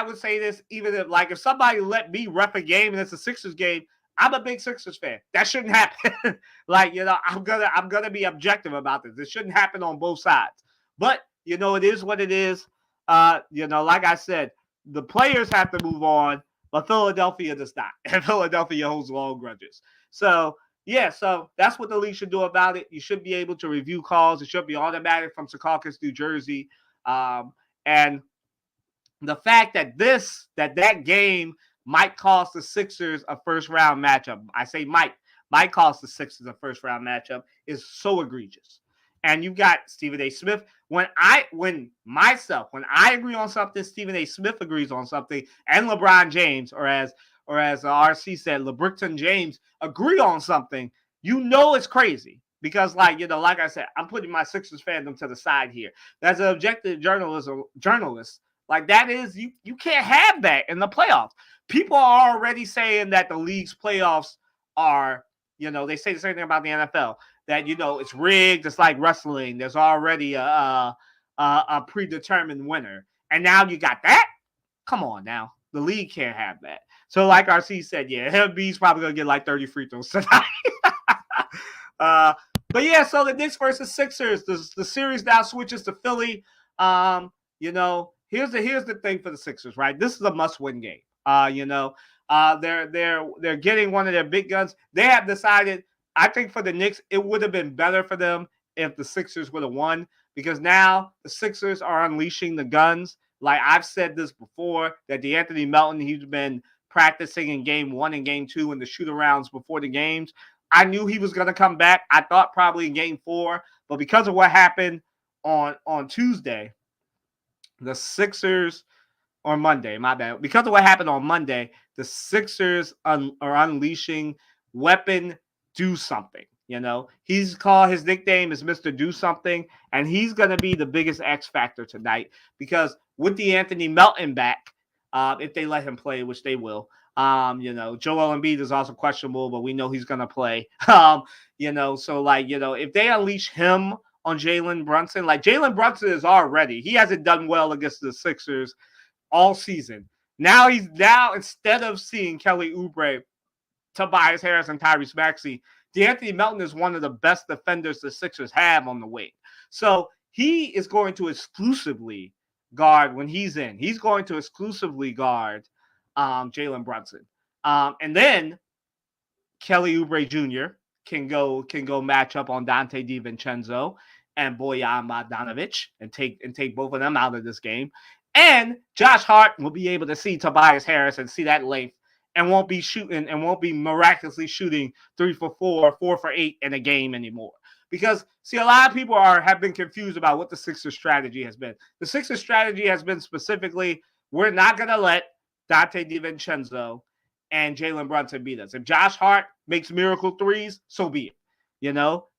would say this even if somebody let me ref a game and it's a Sixers game, I'm a big Sixers fan. That shouldn't happen. I'm gonna be objective about this. It shouldn't happen on both sides. But it is what it is. Like I said, the players have to move on, but Philadelphia does not. And Philadelphia holds long grudges. So that's what the league should do about it. You should be able to review calls. It should be automatic from Secaucus, New Jersey. And the fact that game might cost the Sixers a first-round matchup, I say might cost the Sixers a first-round matchup, is so egregious. And you've got Stephen A. Smith. When I agree on something, Stephen A. Smith agrees on something, and LeBron James, or as RC said, LeBrickton James agree on something, it's crazy. Because, like I said, I'm putting my Sixers fandom to the side here. As an objective journalist, like that is, you can't have that in the playoffs. People are already saying that the league's playoffs are, they say the same thing about the NFL, that, it's rigged. It's like wrestling. There's already a predetermined winner. And now you got that? Come on now. The league can't have that. So like RC said, Embiid's probably going to get like 30 free throws tonight. But so the Knicks versus Sixers, the series now switches to Philly. Here's the thing for the Sixers, right? This is a must-win game. They're getting one of their big guns. They have decided, I think for the Knicks, it would have been better for them if the Sixers would have won, because now the Sixers are unleashing the guns. Like I've said this before, that DeAnthony Melton, he's been practicing in game 1 and game 2 in the shoot-arounds before the games. I knew he was going to come back. I thought probably in game 4, but because of what happened on Tuesday, the Sixers, or Monday, my bad. Because of what happened on Monday, the Sixers are unleashing weapon do something. His nickname is Mr. Do Something, and he's going to be the biggest X factor tonight, because with DeAnthony Melton back, if they let him play, which they will, Joel Embiid is also questionable, but we know he's going to play. So if they unleash him on Jalen Brunson, like Jalen Brunson he hasn't done well against the Sixers all season. Now instead of seeing Kelly Oubre, Tobias Harris, and Tyrese Maxey, DeAnthony Melton is one of the best defenders the Sixers have on the wing. So he is going to exclusively guard when he's in. He's going to exclusively guard Jalen Brunson. And then Kelly Oubre Jr. can go match up on Dante DiVincenzo and Bojan Bogdanovic and take both of them out of this game. And Josh Hart will be able to see Tobias Harris and see that length, and won't be miraculously shooting 3 for 4, 4 for 8 in a game anymore. Because, see, a lot of people have been confused about what the Sixers strategy has been. The Sixers strategy has been specifically, we're not going to let Dante DiVincenzo and Jalen Brunson beat us. If Josh Hart makes miracle threes, so be it.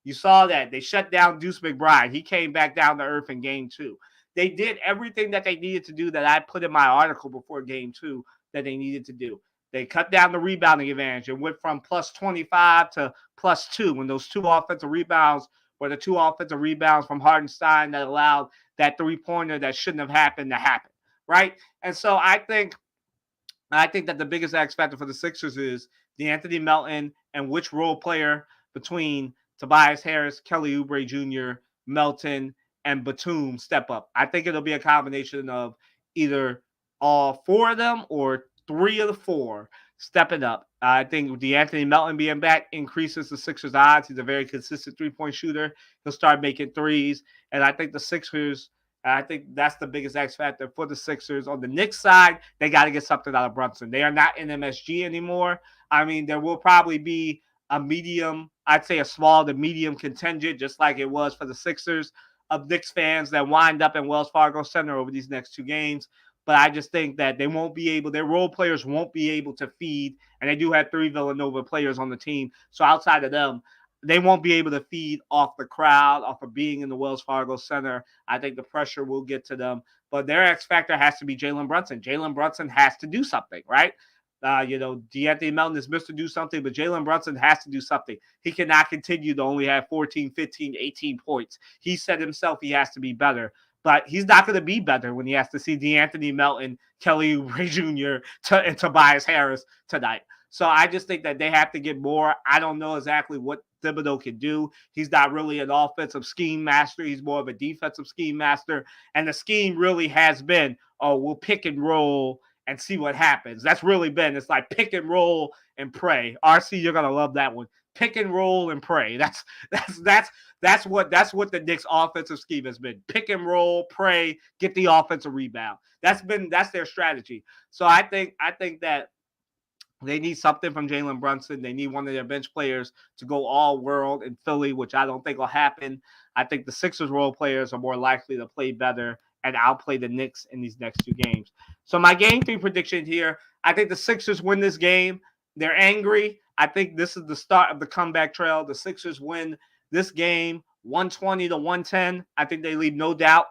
You saw that. They shut down Deuce McBride. He came back down to earth in game 2. They did everything that they needed to do that I put in my article before game 2 that they needed to do. They cut down the rebounding advantage and went from plus 25 to plus 2 when those 2 offensive rebounds or the 2 offensive rebounds from Hartenstein that allowed that 3-pointer that shouldn't have happened to happen, right? And so I think that the biggest X factor for the Sixers is DeAnthony Melton and which role player between Tobias Harris, Kelly Oubre Jr., Melton, and Batum step up. I think it'll be a combination of either all 4 of them or 3 of the 4 stepping up. I think DeAnthony Melton being back increases the Sixers' odds. He's a very consistent 3-point shooter. He'll start making threes. And I think the Sixers I think that's the biggest X factor for the Sixers. On the Knicks side, they got to get something out of Brunson. They are not in MSG anymore. I mean, there will probably be a medium, I'd say a small to medium contingent, just like it was for the Sixers, of Knicks fans that wind up in Wells Fargo Center over these next 2 games. But I just think that they won't be able, their role players won't be able to feed. And they do have 3 Villanova players on the team. So outside of them, they won't be able to feed off the crowd, off of being in the Wells Fargo Center. I think the pressure will get to them. But their X factor has to be Jalen Brunson. Jalen Brunson has to do something, right? DeAnthony Melton is missed to do something, but Jalen Brunson has to do something. He cannot continue to only have 14, 15, 18 points. He said himself he has to be better. But he's not going to be better when he has to see DeAnthony Melton, Kelly Oubre Jr., and Tobias Harris tonight. So I just think that they have to get more. I don't know exactly what Thibodeau can do. He's not really an offensive scheme master. He's more of a defensive scheme master. And the scheme really has been, we'll pick and roll and see what happens. That's really been, it's like pick and roll and pray. RC, you're going to love that one. Pick and roll and pray. That's what the Knicks offensive scheme has been. Pick and roll, pray, get the offensive rebound. That's their strategy. So I think that they need something from Jalen Brunson. They need one of their bench players to go all world in Philly, which I don't think will happen. I think the Sixers role players are more likely to play better and outplay the Knicks in these next 2 games. So my game 3 prediction here, I think the Sixers win this game. They're angry. I think this is the start of the comeback trail. The Sixers win this game 120-110. I think they leave no doubt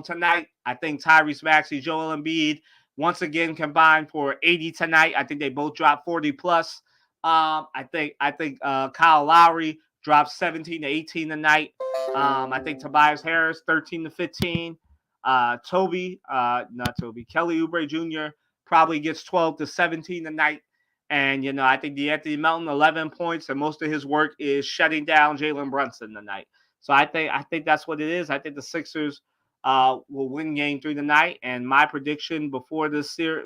tonight. I think Tyrese Maxey, Joel Embiid, once again combined for 80 tonight. I think they both dropped 40 plus. I think Kyle Lowry drops 17 to 18 tonight. I think Tobias Harris 13 to 15. Kelly Oubre Jr. probably gets 12 to 17 tonight. And, I think DeAnthony Melton, 11 points, and most of his work is shutting down Jalen Brunson tonight. So I think that's what it is. I think the Sixers will win game 3 tonight. And my prediction before this series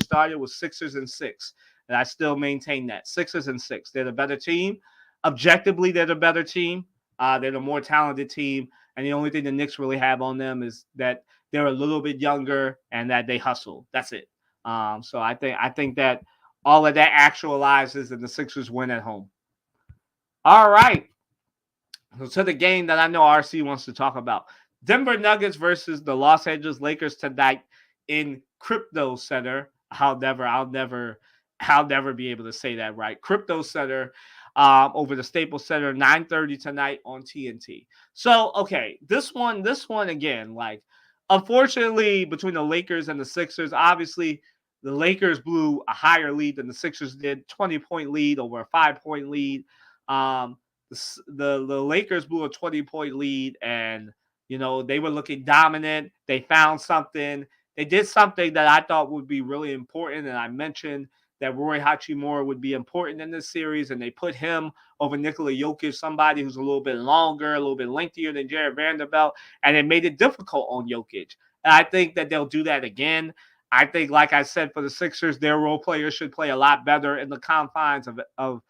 started was 6-6. And I still maintain that. 6-6. They're the better team. Objectively, they're the better team. They're the more talented team. And the only thing the Knicks really have on them is that they're a little bit younger and that they hustle. That's it. So I think that all of that actualizes and the Sixers win at home. All right. So to the game that I know RC wants to talk about. Denver Nuggets versus the Los Angeles Lakers tonight in Crypto Center. I'll never be able to say that right. Crypto Center over the Staples Center, 9:30 tonight on TNT. So, okay, this one again, like, unfortunately, between the Lakers and the Sixers, obviously, the Lakers blew a higher lead than the Sixers did, 20-point lead over a 5-point lead. The Lakers blew a 20-point lead, and they were looking dominant. They found something. They did something that I thought would be really important, and I mentioned that Rui Hachimura would be important in this series, and they put him over Nikola Jokic, somebody who's a little bit longer, a little bit lengthier than Jared Vanderbilt, and it made it difficult on Jokic. And I think that they'll do that again. I think, like I said, for the Sixers, their role players should play a lot better in the confines of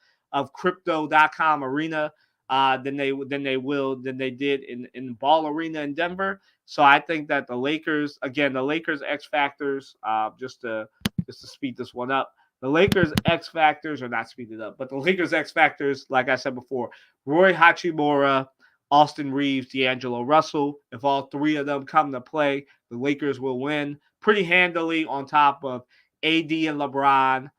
Crypto.com arena than they did in Ball Arena in Denver. So I think that the Lakers X factors, just to speed this one up, the Lakers X factors, or not speed it up, but the Lakers X factors, like I said before, Rui Hachimura, Austin Reeves, D'Angelo Russell. If all 3 of them come to play, the Lakers will win pretty handily, on top of AD and LeBron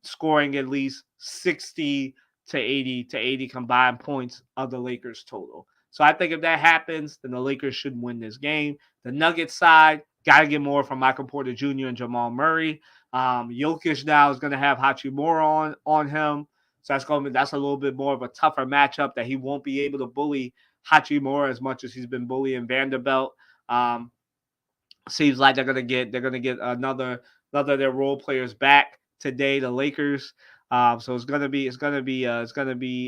scoring at least 60 to 80 combined points of the Lakers total. So I think if that happens, then the Lakers should win this game. The Nuggets side, got to get more from Michael Porter Jr. and Jamal Murray. Jokic now is going to have Hachimura on him. So that's a little bit more of a tougher matchup that he won't be able to bully Hachimura as much as he's been bullying Vanderbilt. Um, Seems like they're gonna get another of their role players back today, the Lakers. So it's gonna be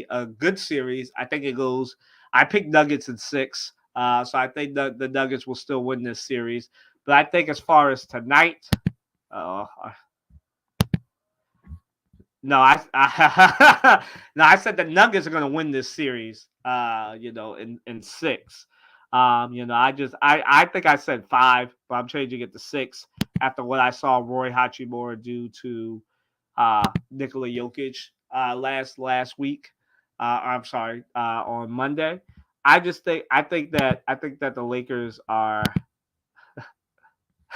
a good series. I think it goes. I picked Nuggets in six. So I think the Nuggets will still win this series. But I think as far as tonight, uh, no, no, I said the Nuggets are going to win this series. In six. I think I said five, but I'm changing it to six after what I saw Roy Hachimura do to Nikola Jokic last week. I'm sorry, on Monday. I think that the Lakers are.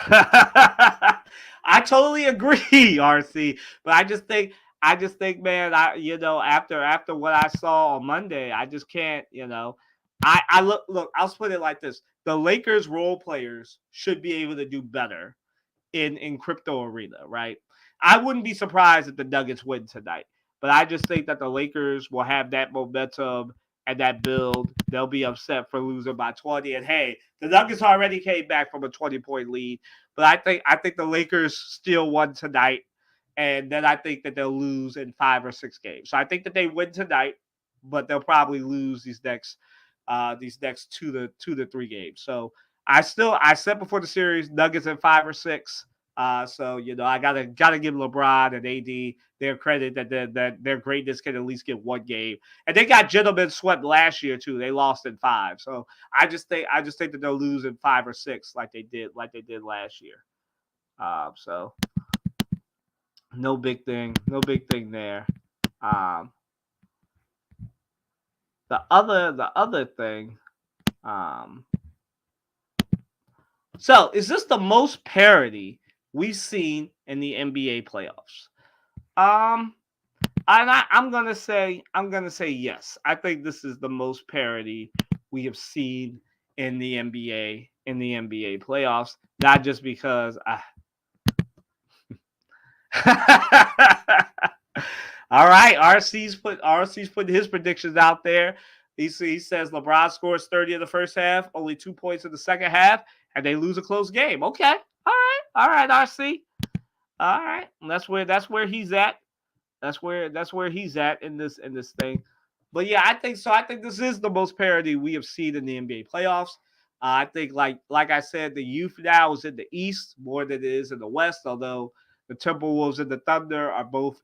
I totally agree, RC. But I just think, man, after what I saw on Monday, I just can't, I look. I'll put it like this: the Lakers role players should be able to do better in crypto arena, right? I wouldn't be surprised if the Nuggets win tonight, but I just think that the Lakers will have that momentum and that build. They'll be upset for losing by 20. And hey, the Nuggets already came back from a 20-point lead, but I think the Lakers still won tonight, and then I think that they'll lose in 5 or 6 games. So I think that they win tonight, but they'll probably lose these next 2 to 3 games. So I said before the series Nuggets in 5 or 6. So I gotta give LeBron and AD their credit that their greatness can at least get one game, and they got gentlemen swept last year too. They lost in 5, so I just think that they'll lose in 5 or 6 like they did last year. So no big thing there. Um, the other thing. Um, so is this the most parity we've seen in the NBA playoffs? Um, I'm gonna say yes. I think this is the most parity we have seen in the NBA playoffs. Not just because All right, RC's put his predictions out there. He says LeBron scores 30 in the first half, only 2 points in the second half, and they lose a close game. Okay, all right, RC. All right, that's where he's at. That's where he's at in this thing. But yeah, I think so. I think this is the most parity we have seen in the NBA playoffs. I think like I said, the youth now is in the East more than it is in the West. Although the Timberwolves and the Thunder are both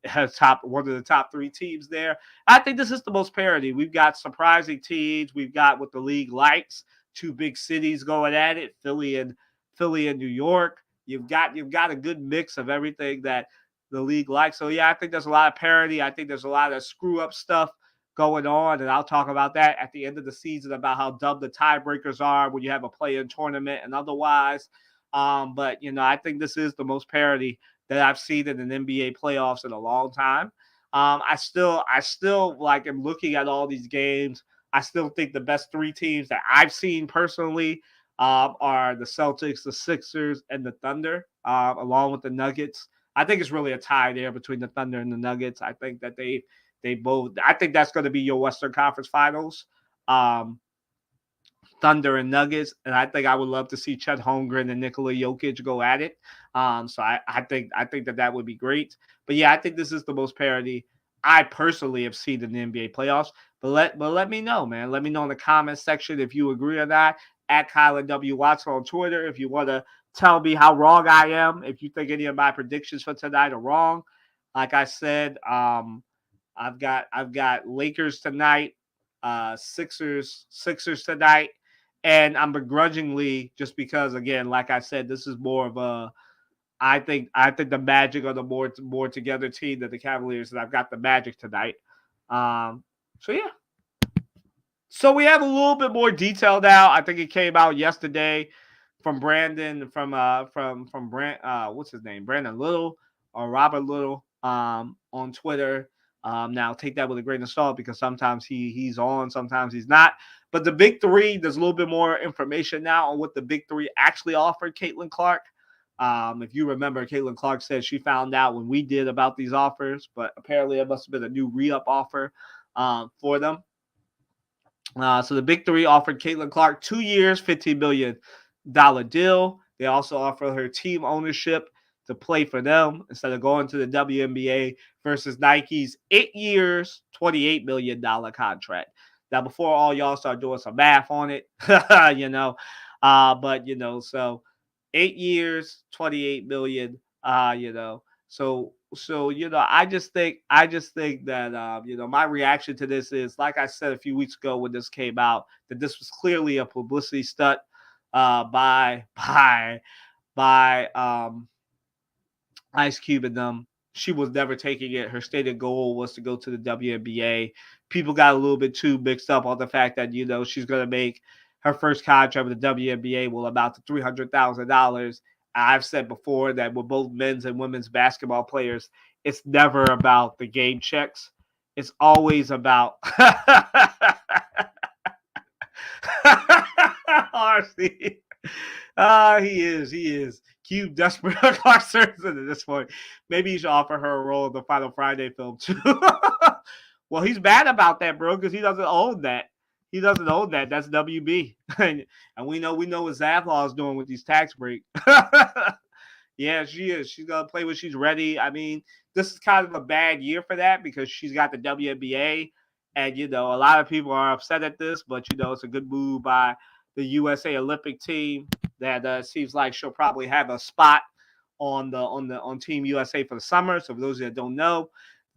one of the top 3 teams there. I think this is the most parity. We've got surprising teams. We've got what the league likes. 2 big cities going at it: Philly and New York. You've got a good mix of everything that the league likes. So yeah, I think there's a lot of parity. I think there's a lot of screw up stuff going on, and I'll talk about that at the end of the season about how dumb the tiebreakers are when you have a play-in tournament and otherwise. But I think this is the most parity that I've seen in an NBA playoffs in a long time. I still like am looking at all these games. I still think the best 3 teams that I've seen personally are the Celtics, the Sixers, and the Thunder, along with the Nuggets. I think it's really a tie there between the Thunder and the Nuggets. I think that they both. I think that's going to be your Western Conference Finals. Um, Thunder and Nuggets, and I think I would love to see Chet Holmgren and Nikola Jokic go at it. So I think that would be great. But yeah, I think this is the most parity I personally have seen in the NBA playoffs. But let me know, man. Let me know in the comments section if you agree or not. At Kylan W. Watson on Twitter, if you want to tell me how wrong I am, if you think any of my predictions for tonight are wrong. Like I said, I've got Lakers tonight, Sixers tonight, and I'm begrudgingly just because again, like I said, this is more of a I think the Magic are the more together team than the Cavaliers, and I've got the Magic tonight. So yeah. So we have a little bit more detail now. I think it came out yesterday from Brandon from Brand what's his name? Brandon Little or Robert Little on Twitter. Now take that with a grain of salt because sometimes he's on, sometimes he's not. But the big 3, there's a little bit more information now on what the big 3 actually offered Caitlin Clark. If you remember, Caitlin Clark said she found out when we did about these offers, but apparently it must have been a new re-up offer for them. So the Big Three offered Caitlin Clark 2 years, $15 million deal. They also offered her team ownership to play for them instead of going to the WNBA versus Nike's 8 years, $28 million contract. Now, before all y'all start doing some math on it, so 8 years, 28 million, I just think that my reaction to this is, like I said a few weeks ago when this came out, that this was clearly a publicity stunt by Ice Cube and them. She was never taking it. Her stated goal was to go to the WNBA. People got a little bit too mixed up on the fact that she's going to make her first contract with the WNBA will amount to $300,000. I've said before that with both men's and women's basketball players, it's never about the game checks. It's always about RC. He is. Cube desperate Clark Serson at this point. Maybe you should offer her a role in the Final Friday film too. Well, he's mad about that, bro, because he doesn't own that. He doesn't own that. That's WB. And we know what Zaslaw is doing with these tax breaks. Yeah, she is. She's going to play when she's ready. I mean, this is kind of a bad year for that because she's got the WNBA. And, a lot of people are upset at this, but, it's a good move by the USA Olympic team that seems like she'll probably have a spot on Team USA for the summer. So for those that don't know,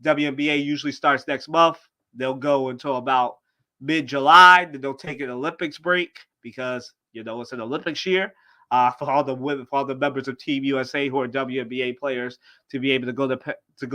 WNBA usually starts next month. They'll go until about mid-July. Then they'll take an Olympics break because, it's an Olympics year. For all the members of Team USA who are WNBA players to be able to go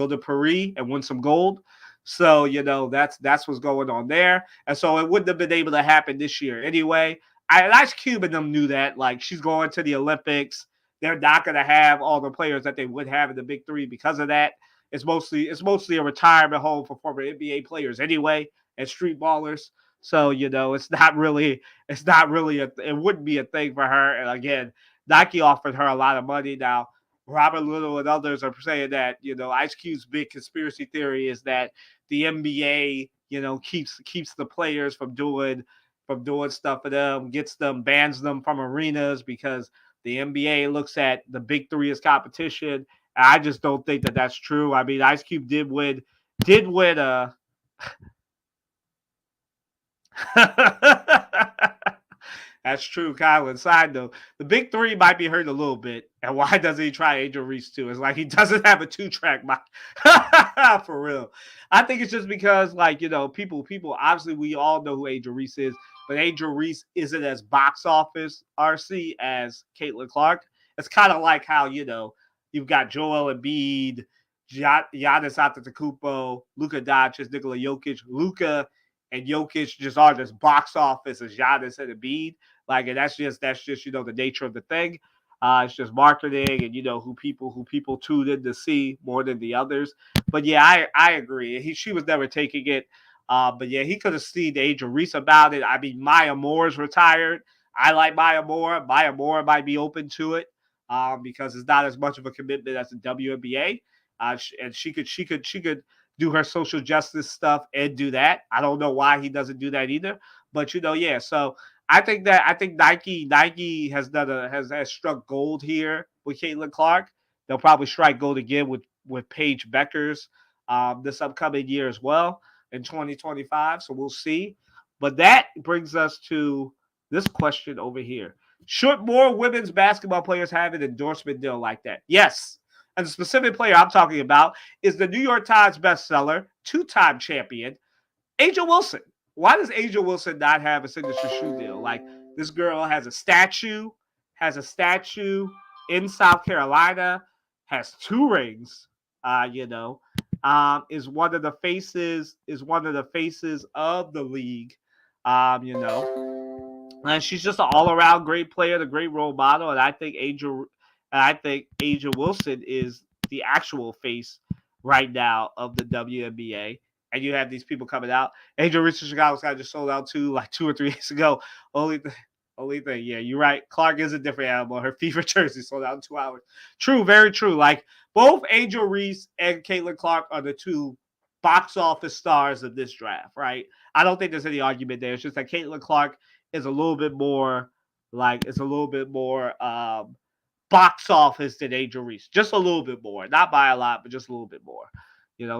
to Paris and win some gold. So that's what's going on there, and so it wouldn't have been able to happen this year anyway. Ice Cube and them knew that. Like, she's going to the Olympics. They're not going to have all the players that they would have in the Big Three because of that. It's mostly a retirement home for former NBA players anyway and street ballers. So, it's not really it wouldn't be a thing for her. And again, Nike offered her a lot of money. Now, Robert Little and others are saying that, Ice Cube's big conspiracy theory is that the NBA, keeps the players from doing stuff for them, bans them from arenas because the NBA looks at the Big Three as competition. I just don't think that that's true. I mean, Ice Cube did win a That's true, Kylan. Side note, the Big Three might be hurt a little bit. And why doesn't he try Angel Reese too? It's like he doesn't have a 2-track mic. For real. I think it's just because, people, obviously we all know who Angel Reese is, but Angel Reese isn't as box office RC as Caitlin Clark. It's kind of like how, you've got Joel Embiid, Giannis Antetokounmpo, Luka Doncic, Nikola Jokic. Luka and Jokic just are just box office as Giannis and Embiid. Like, and that's just the nature of the thing. It's just marketing and who people tuned in to see more than the others. But yeah, I agree. She was never taking it. But yeah, he could have seen Angel Reese about it. I mean, Maya Moore's retired. I like Maya Moore. Maya Moore might be open to it because it's not as much of a commitment as the WNBA. And she could do her social justice stuff and do that. I don't know why he doesn't do that either. But yeah. So I think Nike has has struck gold here with Caitlin Clark. They'll probably strike gold again with Paige Beckers this upcoming year as well in 2025. So we'll see. But that brings us to this question over here. Should more women's basketball players have an endorsement deal like that? Yes. And the specific player I'm talking about is the New York Times bestseller, 2-time champion, Angel Wilson. Why does Angel Wilson not have a signature shoe deal? Like, this girl has a statue in South Carolina, has 2 rings, is one of the faces of the league, and she's just an all-around great player, the great role model, and I think Angel Wilson is the actual face right now of the WNBA. And you have these people coming out. Angel Reese Chicago's guy just sold out too, like 2 or 3 days ago. Only thing. Yeah, you're right. Clark is a different animal. Her fever jersey sold out in 2 hours. True, very true. Like both Angel Reese and Caitlin Clark are the two box office stars of this draft, right? I don't think there's any argument there. It's just that Caitlin Clark is a little bit more it's a little bit more box office than Angel Reese. Just a little bit more. Not by a lot, but just a little bit more.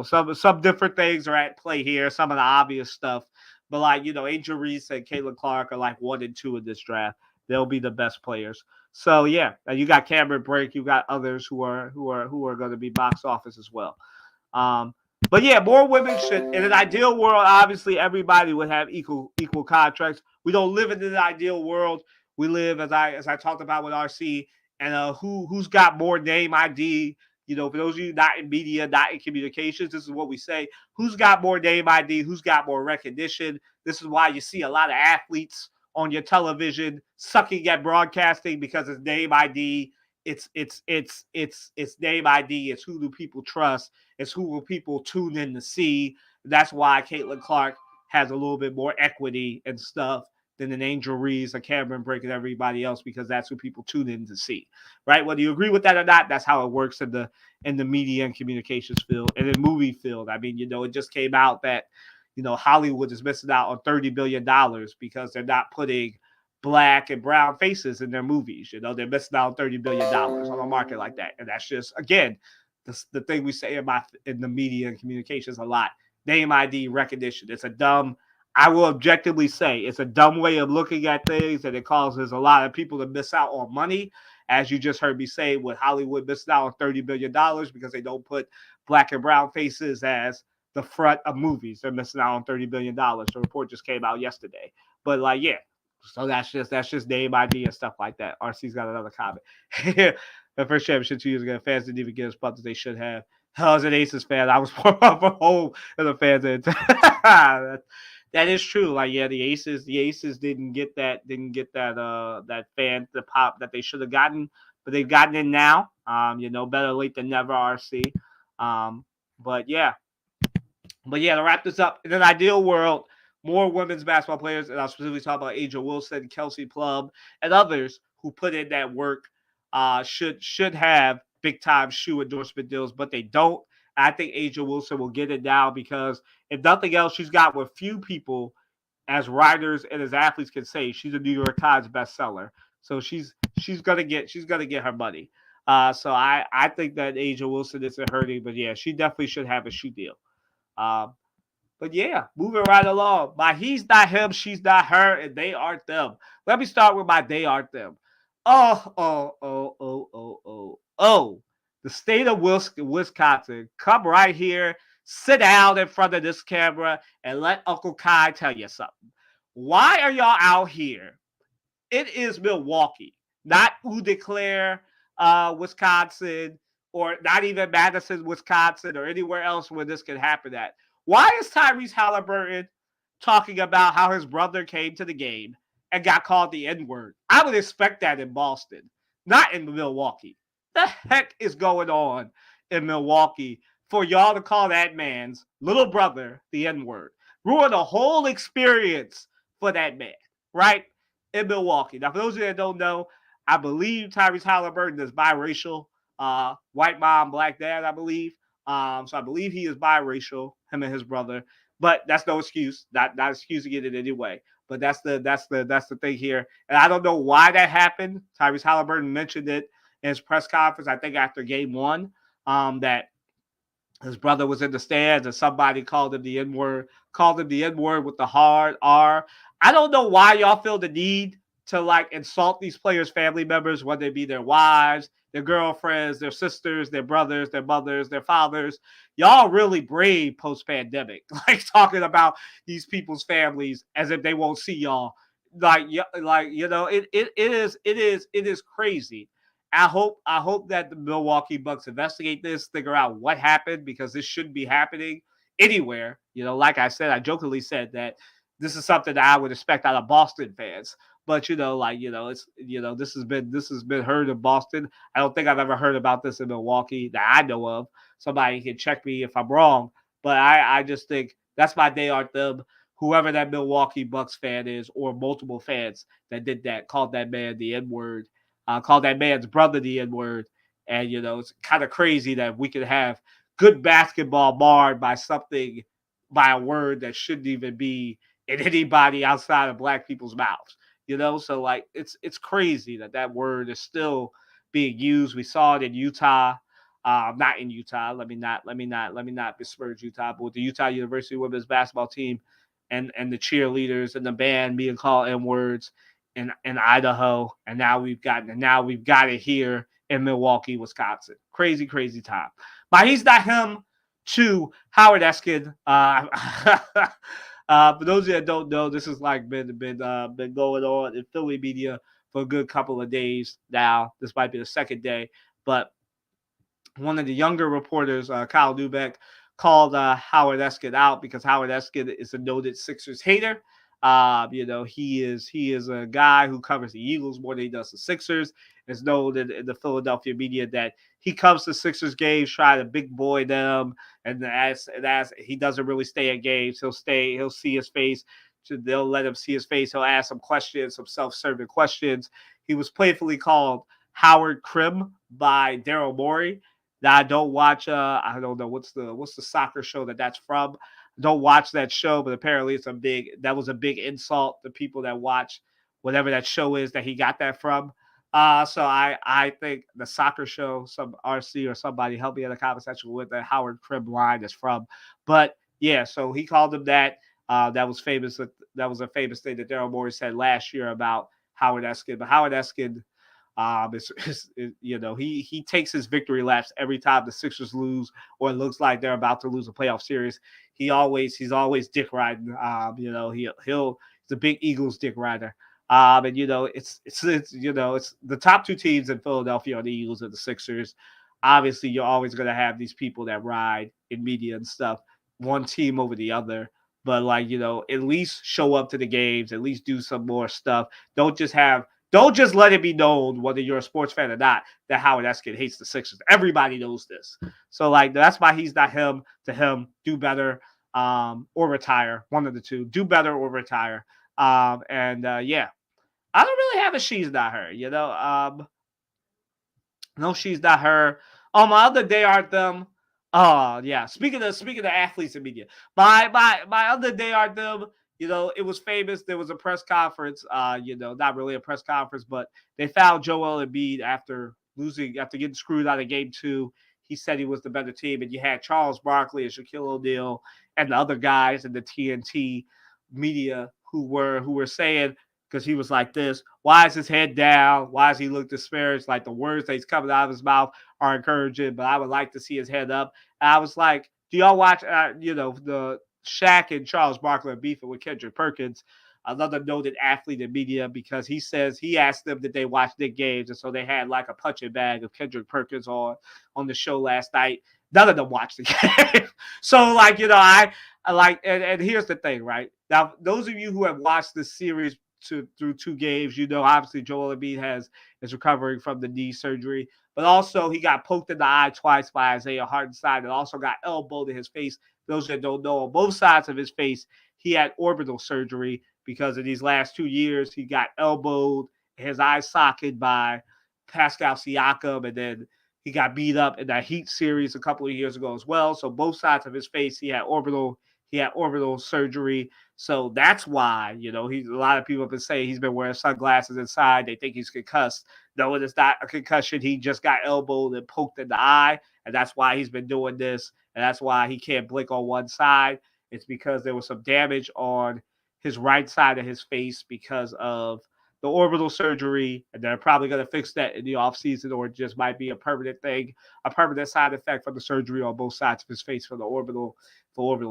Some different things are at play here, some of the obvious stuff. But Angel Reese and Caitlin Clark are like 1 and 2 in this draft. They'll be the best players. So yeah, and you got Cameron Brink, you got others who are going to be box office as well. Um, but yeah, more women should. In an ideal world, obviously everybody would have equal contracts. We don't live in an ideal world. We live as I talked about with RC, and who's got more name ID. For those of you not in media, not in communications, this is what we say. Who's got more name ID? Who's got more recognition? This is why you see a lot of athletes on your television sucking at broadcasting because it's name ID. It's name ID. It's who do people trust. It's who will people tune in to see. That's why Caitlin Clark has a little bit more equity and stuff than an Angel Reese, a Cameron Brink, and everybody else, because that's who people tune in to see, right? Whether you agree with that or not, that's how it works in the media and communications field and in movie field. I mean, it just came out that Hollywood is missing out on $30 billion because they're not putting black and brown faces in their movies. They're missing out on $30 billion on a market like that. And that's just, again, the thing we say in the media and communications a lot. Name ID recognition. I will objectively say it's a dumb way of looking at things, and it causes a lot of people to miss out on money. As you just heard me say, with Hollywood missing out on $30 billion because they don't put black and brown faces as the front of movies. They're missing out on $30 billion. The report just came out yesterday. But yeah. So that's just name ID and stuff like that. RC's got another comment. The first championship 2 years ago, fans didn't even get as pumped as they should have. I was an Aces fan. I was more of a home and the fans didn't. That is true. The Aces didn't get that fan the pop that they should have gotten, but they've gotten it now. Better late than never, RC. But yeah, to wrap this up, in an ideal world, more women's basketball players, and I'll specifically talk about Angel Wilson, Kelsey Plum, and others who put in that work, should have big time shoe endorsement deals, but they don't. I think Angel Wilson will get it now because if nothing else, she's got what few people as writers and as athletes can say. She's a New York Times bestseller. So she's gonna get her money. So I think that Angel Wilson isn't hurting, but yeah, she definitely should have a shoe deal. But yeah, moving right along. My he's not him, she's not her, and they aren't them. Let me start with my they aren't them. Oh. The state of Wisconsin. Come right here, sit down in front of this camera, and let Uncle Kai tell you something. Why are y'all out here? It is Milwaukee, not Eau Claire, Wisconsin, or not even Madison, Wisconsin, or anywhere else where this can happen at. Why is Tyrese Halliburton talking about how his brother came to the game and got called the N-word? I would expect that in Boston, not in Milwaukee. The heck is going on in Milwaukee for y'all to call that man's little brother the N-word? Ruin the whole experience for that man, right? In Milwaukee. Now, for those of you that don't know, I believe Tyrese Halliburton is biracial, white mom, black dad, I believe. So I believe he is biracial, him and his brother. But that's no excuse, not excusing it in any way. But that's the thing here, and I don't know why that happened. Tyrese Halliburton mentioned it in his press conference, I think after game 1, that his brother was in the stands and somebody called him the N-word with the hard R. I don't know why y'all feel the need to insult these players' family members, whether it be their wives, their girlfriends, their sisters, their brothers, their mothers, their fathers. Y'all really brave post-pandemic, talking about these people's families as if they won't see y'all. It is crazy. I hope that the Milwaukee Bucks investigate this, figure out what happened, because this shouldn't be happening anywhere. Like I said, I jokingly said that this is something that I would expect out of Boston fans. But it's this has been heard in Boston. I don't think I've ever heard about this in Milwaukee that I know of. Somebody can check me if I'm wrong, but I just think that's my day on them. whoever that Milwaukee Bucks fan is, or multiple fans that did that, called that man the N-word, called that man's brother the N-word. And, it's kind of crazy that we could have good basketball marred by something, by a word that shouldn't even be in anybody outside of black people's mouths. So like it's crazy that word is still being used. We saw it in Utah, not in Utah. Let me not besmirch Utah, but with the Utah University women's basketball team and the cheerleaders and the band being called N words in Idaho, and now we've got it here in Milwaukee, Wisconsin. Crazy, crazy time. But he's not him to Howard Eskin. For those of you that don't know, this has like been going on in Philly media for a good couple of days now. This might be the second day, but one of the younger reporters, Kyle Neubeck, called Howard Eskin out because Howard Eskin is a noted Sixers hater. He is a guy who covers the Eagles more than he does the Sixers. It's known in the Philadelphia media that he comes to Sixers games, try to big boy them, and as he doesn't really stay at games. He'll see his face. They'll let him see his face. He'll ask some questions, some self-serving questions. He was playfully called Howard Krim by Daryl Morey. Now I don't watch. I don't know what's the soccer show that's from. Don't watch that show, but apparently that was a big insult to people that watch whatever that show is that he got that from. So I think the soccer show, some RC or somebody help me in the comment section with the Howard Krim line is from. But yeah, so he called him that. That was famous. That was a famous thing that Daryl Morey said last year about Howard Eskin. But Howard Eskin, he takes his victory laps every time the Sixers lose or it looks like they're about to lose a playoff series. He's always dick riding. He's a big Eagles dick rider. It's the top two teams in Philadelphia are the Eagles and the Sixers. Obviously, you're always going to have these people that ride in media and stuff, one team over the other. But at least show up to the games, at least do some more stuff. Don't just let it be known, whether you're a sports fan or not, that Howard Eskin hates the Sixers. Everybody knows this. So that's why he's not him. To him, do better or retire. One of the two. Do better or retire. Yeah. I don't really have a she's not her, no, she's not her. Oh, my other day aren't them. Oh, yeah. Speaking of athletes and media, my other day aren't them. It was famous. There was a press conference. Not really a press conference, but they found Joel Embiid after getting screwed out of game 2. He said he was the better team, and you had Charles Barkley and Shaquille O'Neal and the other guys in the TNT media who were saying, because he was like this, why is his head down? Why does he look disparaged? Like the words that he's coming out of his mouth are encouraging, but I would like to see his head up. And I was like, do y'all watch, the Shaq and Charles Barkley beefing with Kendrick Perkins, another noted athlete in media, because he says he asked them that they watch their games, and so they had like a punching bag of Kendrick Perkins on the show last night. None of them watched the game. So I like, and here's the thing, right? Now, those of you who have watched this series through 2 games, obviously Joel Embiid is recovering from the knee surgery, but also he got poked in the eye twice by Isaiah Hartenstein and also got elbowed in his face. Those that don't know, on both sides of his face, he had orbital surgery because in these last 2 years, he got elbowed, his eye socket by Pascal Siakam, and then he got beat up in that Heat series a couple of years ago as well. So both sides of his face, he had orbital surgery. So that's why, a lot of people have been saying he's been wearing sunglasses inside. They think he's concussed. No, it is not a concussion. He just got elbowed and poked in the eye, and that's why he's been doing this, and that's why he can't blink on one side. It's because there was some damage on his right side of his face because of the orbital surgery, and they're probably going to fix that in the offseason, or it just might be a permanent thing, a permanent side effect from the surgery on both sides of his face for orbital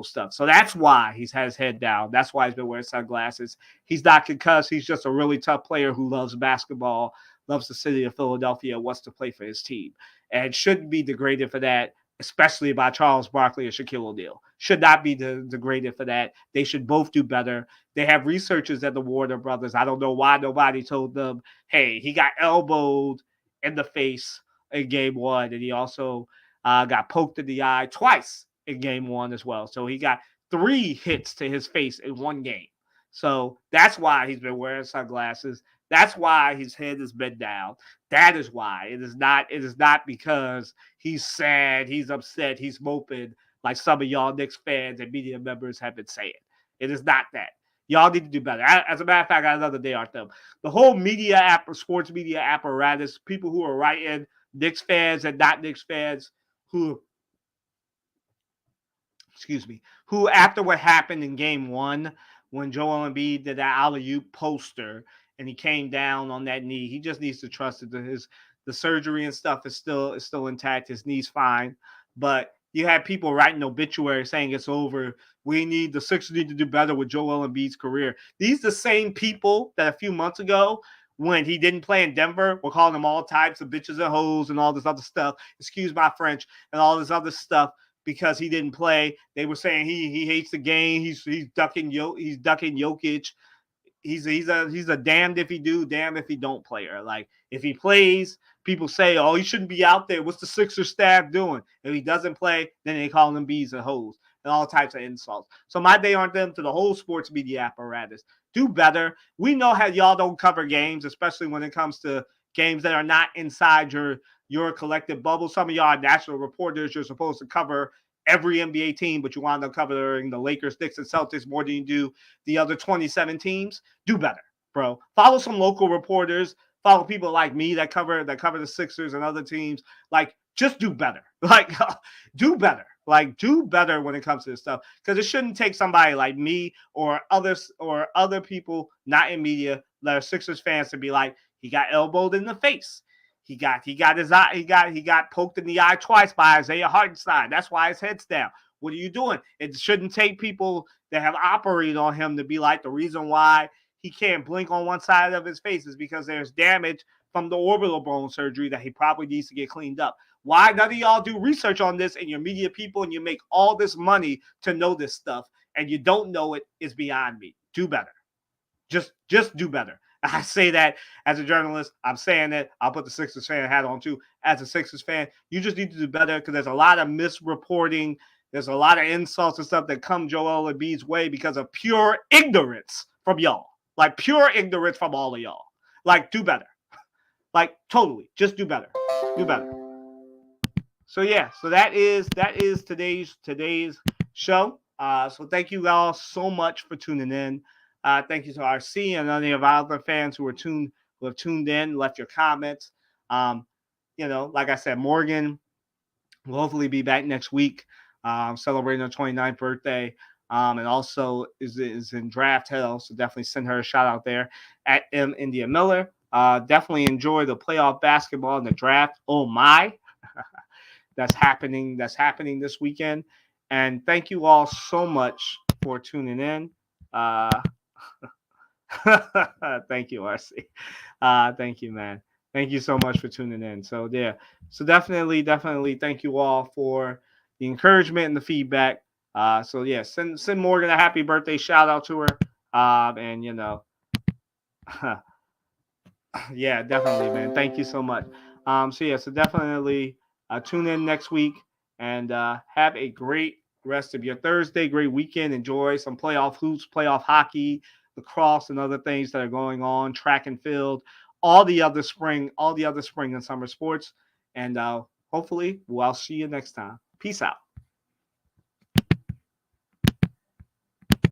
stuff. So that's why he's had his head down. That's why he's been wearing sunglasses. He's not concussed. He's just a really tough player who loves basketball, loves the city of Philadelphia, wants to play for his team, and shouldn't be degraded for that, especially by Charles Barkley and Shaquille O'Neal. Should not be degraded for that. They should both do better. They have researchers at the Warner Brothers. I don't know why nobody told them, hey, he got elbowed in the face in game 1, and he also got poked in the eye twice in game 1 as well. So he got 3 hits to his face in one game. So that's why he's been wearing sunglasses. That's why his head has been down. That is why. It is not because he's sad, he's upset, he's moping like some of y'all Knicks fans and media members have been saying. It is not that. Y'all need to do better. As a matter of fact, I got another day on them. The whole sports media apparatus, people who are writing, Knicks fans and not Knicks fans, who who after what happened in game 1 when Joel Embiid did that alley-oop poster and he came down on that knee, he just needs to trust that the surgery and stuff is still intact. His knee's fine, but you had people writing obituaries saying it's over. The Sixers need to do better with Joel Embiid's career. These the same people that a few months ago, when he didn't play in Denver, were calling him all types of bitches and hoes and all this other stuff. Excuse my French, and all this other stuff because he didn't play. They were saying he hates the game. He's ducking Jokic. He's a damned if he do, damned if he don't player. Like if he plays, people say, oh, he shouldn't be out there. What's the Sixers staff doing? If he doesn't play, then they call him bees and hoes and all types of insults. So my day on them to the whole sports media apparatus. Do better. We know how y'all don't cover games, especially when it comes to games that are not inside your collective bubble. Some of y'all are national reporters. You're supposed to cover every NBA team, but you wind up covering the Lakers, Knicks, and Celtics more than you do the other 27 teams. Do better, bro. Follow some local reporters. Follow people like me that cover the Sixers and other teams. Like, just do better. Like, do better. Like, do better when it comes to this stuff. Because it shouldn't take somebody like me or other people not in media that are Sixers fans to be like, he got elbowed in the face. He got poked in the eye twice by Isaiah Hartenstein. That's why his head's down. What are you doing? It shouldn't take people that have operated on him to be like, the reason why he can't blink on one side of his face is because there's damage from the orbital bone surgery that he probably needs to get cleaned up. Why none of y'all do research on this and you're media people and you make all this money to know this stuff and you don't know it is beyond me. Do better. Just do better. I say that as a journalist. I'm saying it. I'll put the Sixers fan hat on too. As a Sixers fan, you just need to do better because there's a lot of misreporting. There's a lot of insults and stuff that come Joel Embiid's way because of pure ignorance from y'all. Like pure ignorance from all of y'all. Like, do better. Like, totally. Just do better. Do better. So yeah, so that is today's show. So thank you all so much for tuning in. Thank you to RC and any of our other fans who have tuned in, left your comments. Like I said, Morgan will hopefully be back next week, celebrating her 29th birthday. And also is in draft hell, so definitely send her a shout out there at M India Miller. Definitely enjoy the playoff basketball and the draft. Oh my, that's happening this weekend. And thank you all so much for tuning in. Thank you, RC. Thank you, man. Thank you so much for tuning in. So yeah, so definitely thank you all for the encouragement and the feedback. So yeah, send Morgan a happy birthday shout out to her. And yeah, definitely, man. Thank you so much. So definitely tune in next week and have a great rest of your Thursday, great weekend. Enjoy some playoff hoops, playoff hockey, lacrosse, and other things that are going on, track and field, all the other spring and summer sports. And hopefully, I'll see you next time. Peace out.